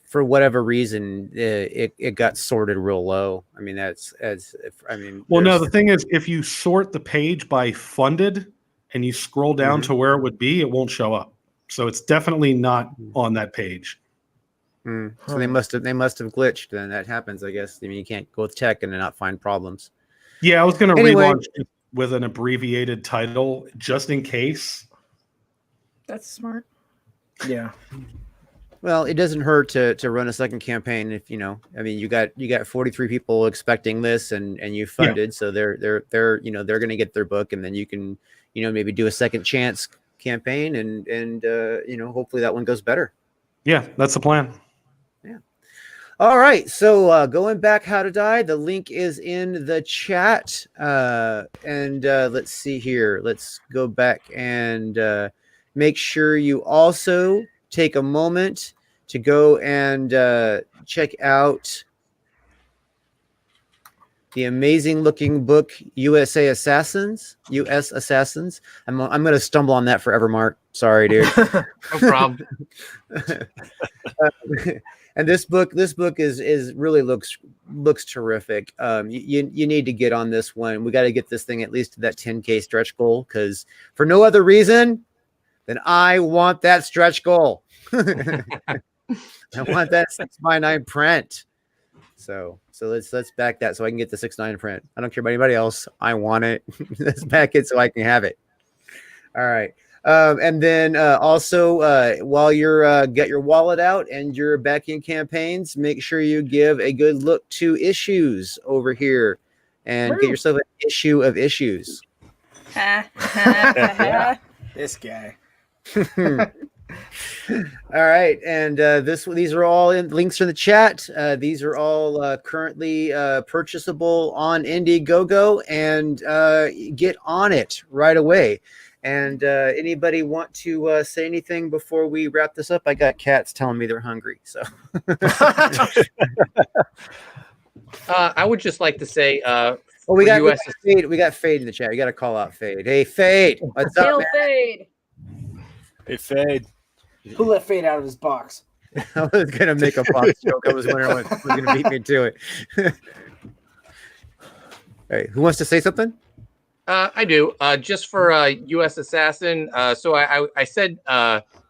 for whatever reason it got sorted real low. I mean, well, no. The thing is, if you sort the page by funded and you scroll down to where it would be, it won't show up. So it's definitely not on that page. So they must have glitched. Then that happens, I guess. I mean, you can't go with tech and not find problems. Yeah, I was going to Anyway. relaunch it with an abbreviated title just in case. That's smart. Yeah. Well, it doesn't hurt to run a second campaign if you know. I mean, you got 43 people expecting this, and you funded, so they're they're going to get their book, and then you can maybe do a second chance campaign, and hopefully that one goes better. Yeah, that's the plan. Yeah. All right. So going back, How to Die. The link is in the chat, and let's see here. Let's go back and make sure you also take a moment to go and check out the amazing looking book USAssassins. I'm going to stumble on that forever, Mark. Sorry, dude. No problem. And this book is really looks terrific. You need to get on this one. We got to get this thing at least to that 10K stretch goal, because for no other reason than I want that stretch goal. I want that 6x9 print. So let's back that so I can get the 6x9 print. I don't care about anybody else. I want it. Let's back it so I can have it. All right. And then also while you're get your wallet out and you're backing campaigns, make sure you give a good look to Issues over here and get yourself an issue of Issues. This guy. All right, and these are all links in the chat. These are all currently purchasable on Indiegogo, and get on it right away. And anybody want to say anything before we wrap this up? I got cats telling me they're hungry, so. I would just like to say, we got Fade. We got Fade in the chat. You got to call out Fade. Hey, Fade, what's up, man? Fade. Hey, Fade. Who let Fade out of his box? I was gonna make a box joke. I was wondering what was gonna beat me to it. Hey, who wants to say something? I do. Just for U.S. Assassin. So I said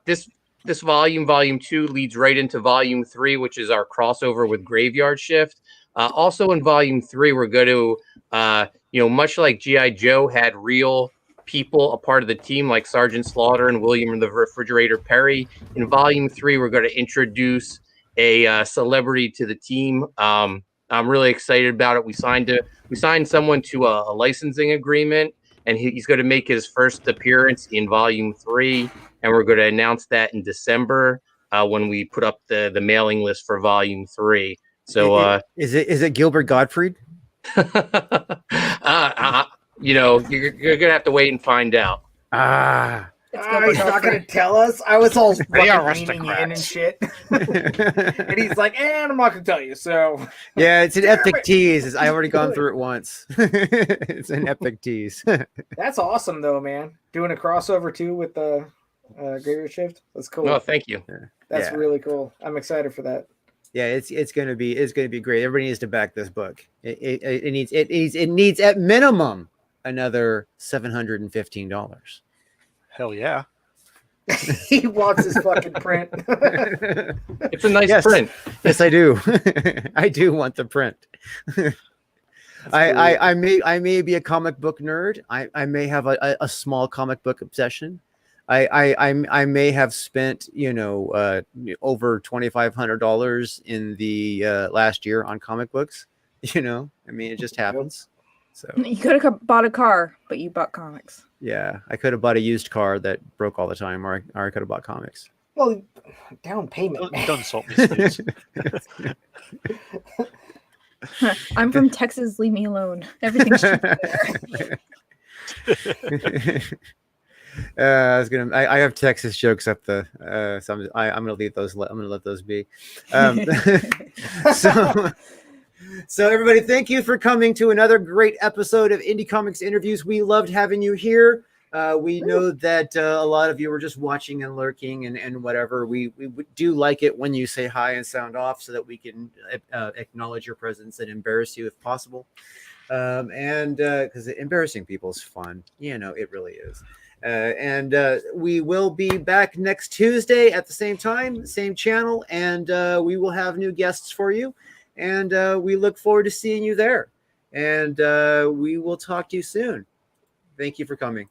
this volume 2, leads right into volume 3, which is our crossover with Graveyard Shift. Also in volume 3, we're going to much like G.I. Joe had real people a part of the team like Sergeant Slaughter and William the Refrigerator Perry. In volume 3, we're going to introduce a celebrity to the team. I'm really excited about it. We signed someone to a licensing agreement, and he's going to make his first appearance in volume 3, and we're going to announce that in December when we put up the mailing list for volume 3. So is it Gilbert Gottfried? You're gonna have to wait and find out. He's not going to tell us. I was all fucking leaning in and shit. And he's like, I'm not going to tell you. So yeah, it's an epic tease. I already gone through it once. It's an epic tease. That's awesome, though, man. Doing a crossover too with the Graveyard Shift. That's cool. Oh, thank you. That's really cool. I'm excited for that. Yeah, it's gonna be great. Everybody needs to back this book. It needs at minimum another $715. Hell yeah. He wants his fucking print. It's a nice print. Yes, I do. I do want the print. I may be a comic book nerd. I may have a small comic book obsession. I may have spent over $2,500 in the last year on comic books. I mean, it just happens. So You could have bought a car, but you bought comics. yeah, I could have bought a used car that broke all the time, or I could have bought comics. Well, down payment. Don't insult me, Steve. I'm from Texas. Leave me alone. Everything's cheap there. I have Texas jokes up the so I'm gonna leave those. I'm gonna let those be. So everybody, thank you for coming to another great episode of Indie Comics Interviews. We loved having you here. We know that a lot of you were just watching and lurking and whatever. We do like it when you say hi and sound off so that we can acknowledge your presence and embarrass you if possible. And because embarrassing people is fun, it really is. And we will be back next Tuesday at the same time, same channel, and we will have new guests for you. And we look forward to seeing you there. And we will talk to you soon. Thank you for coming.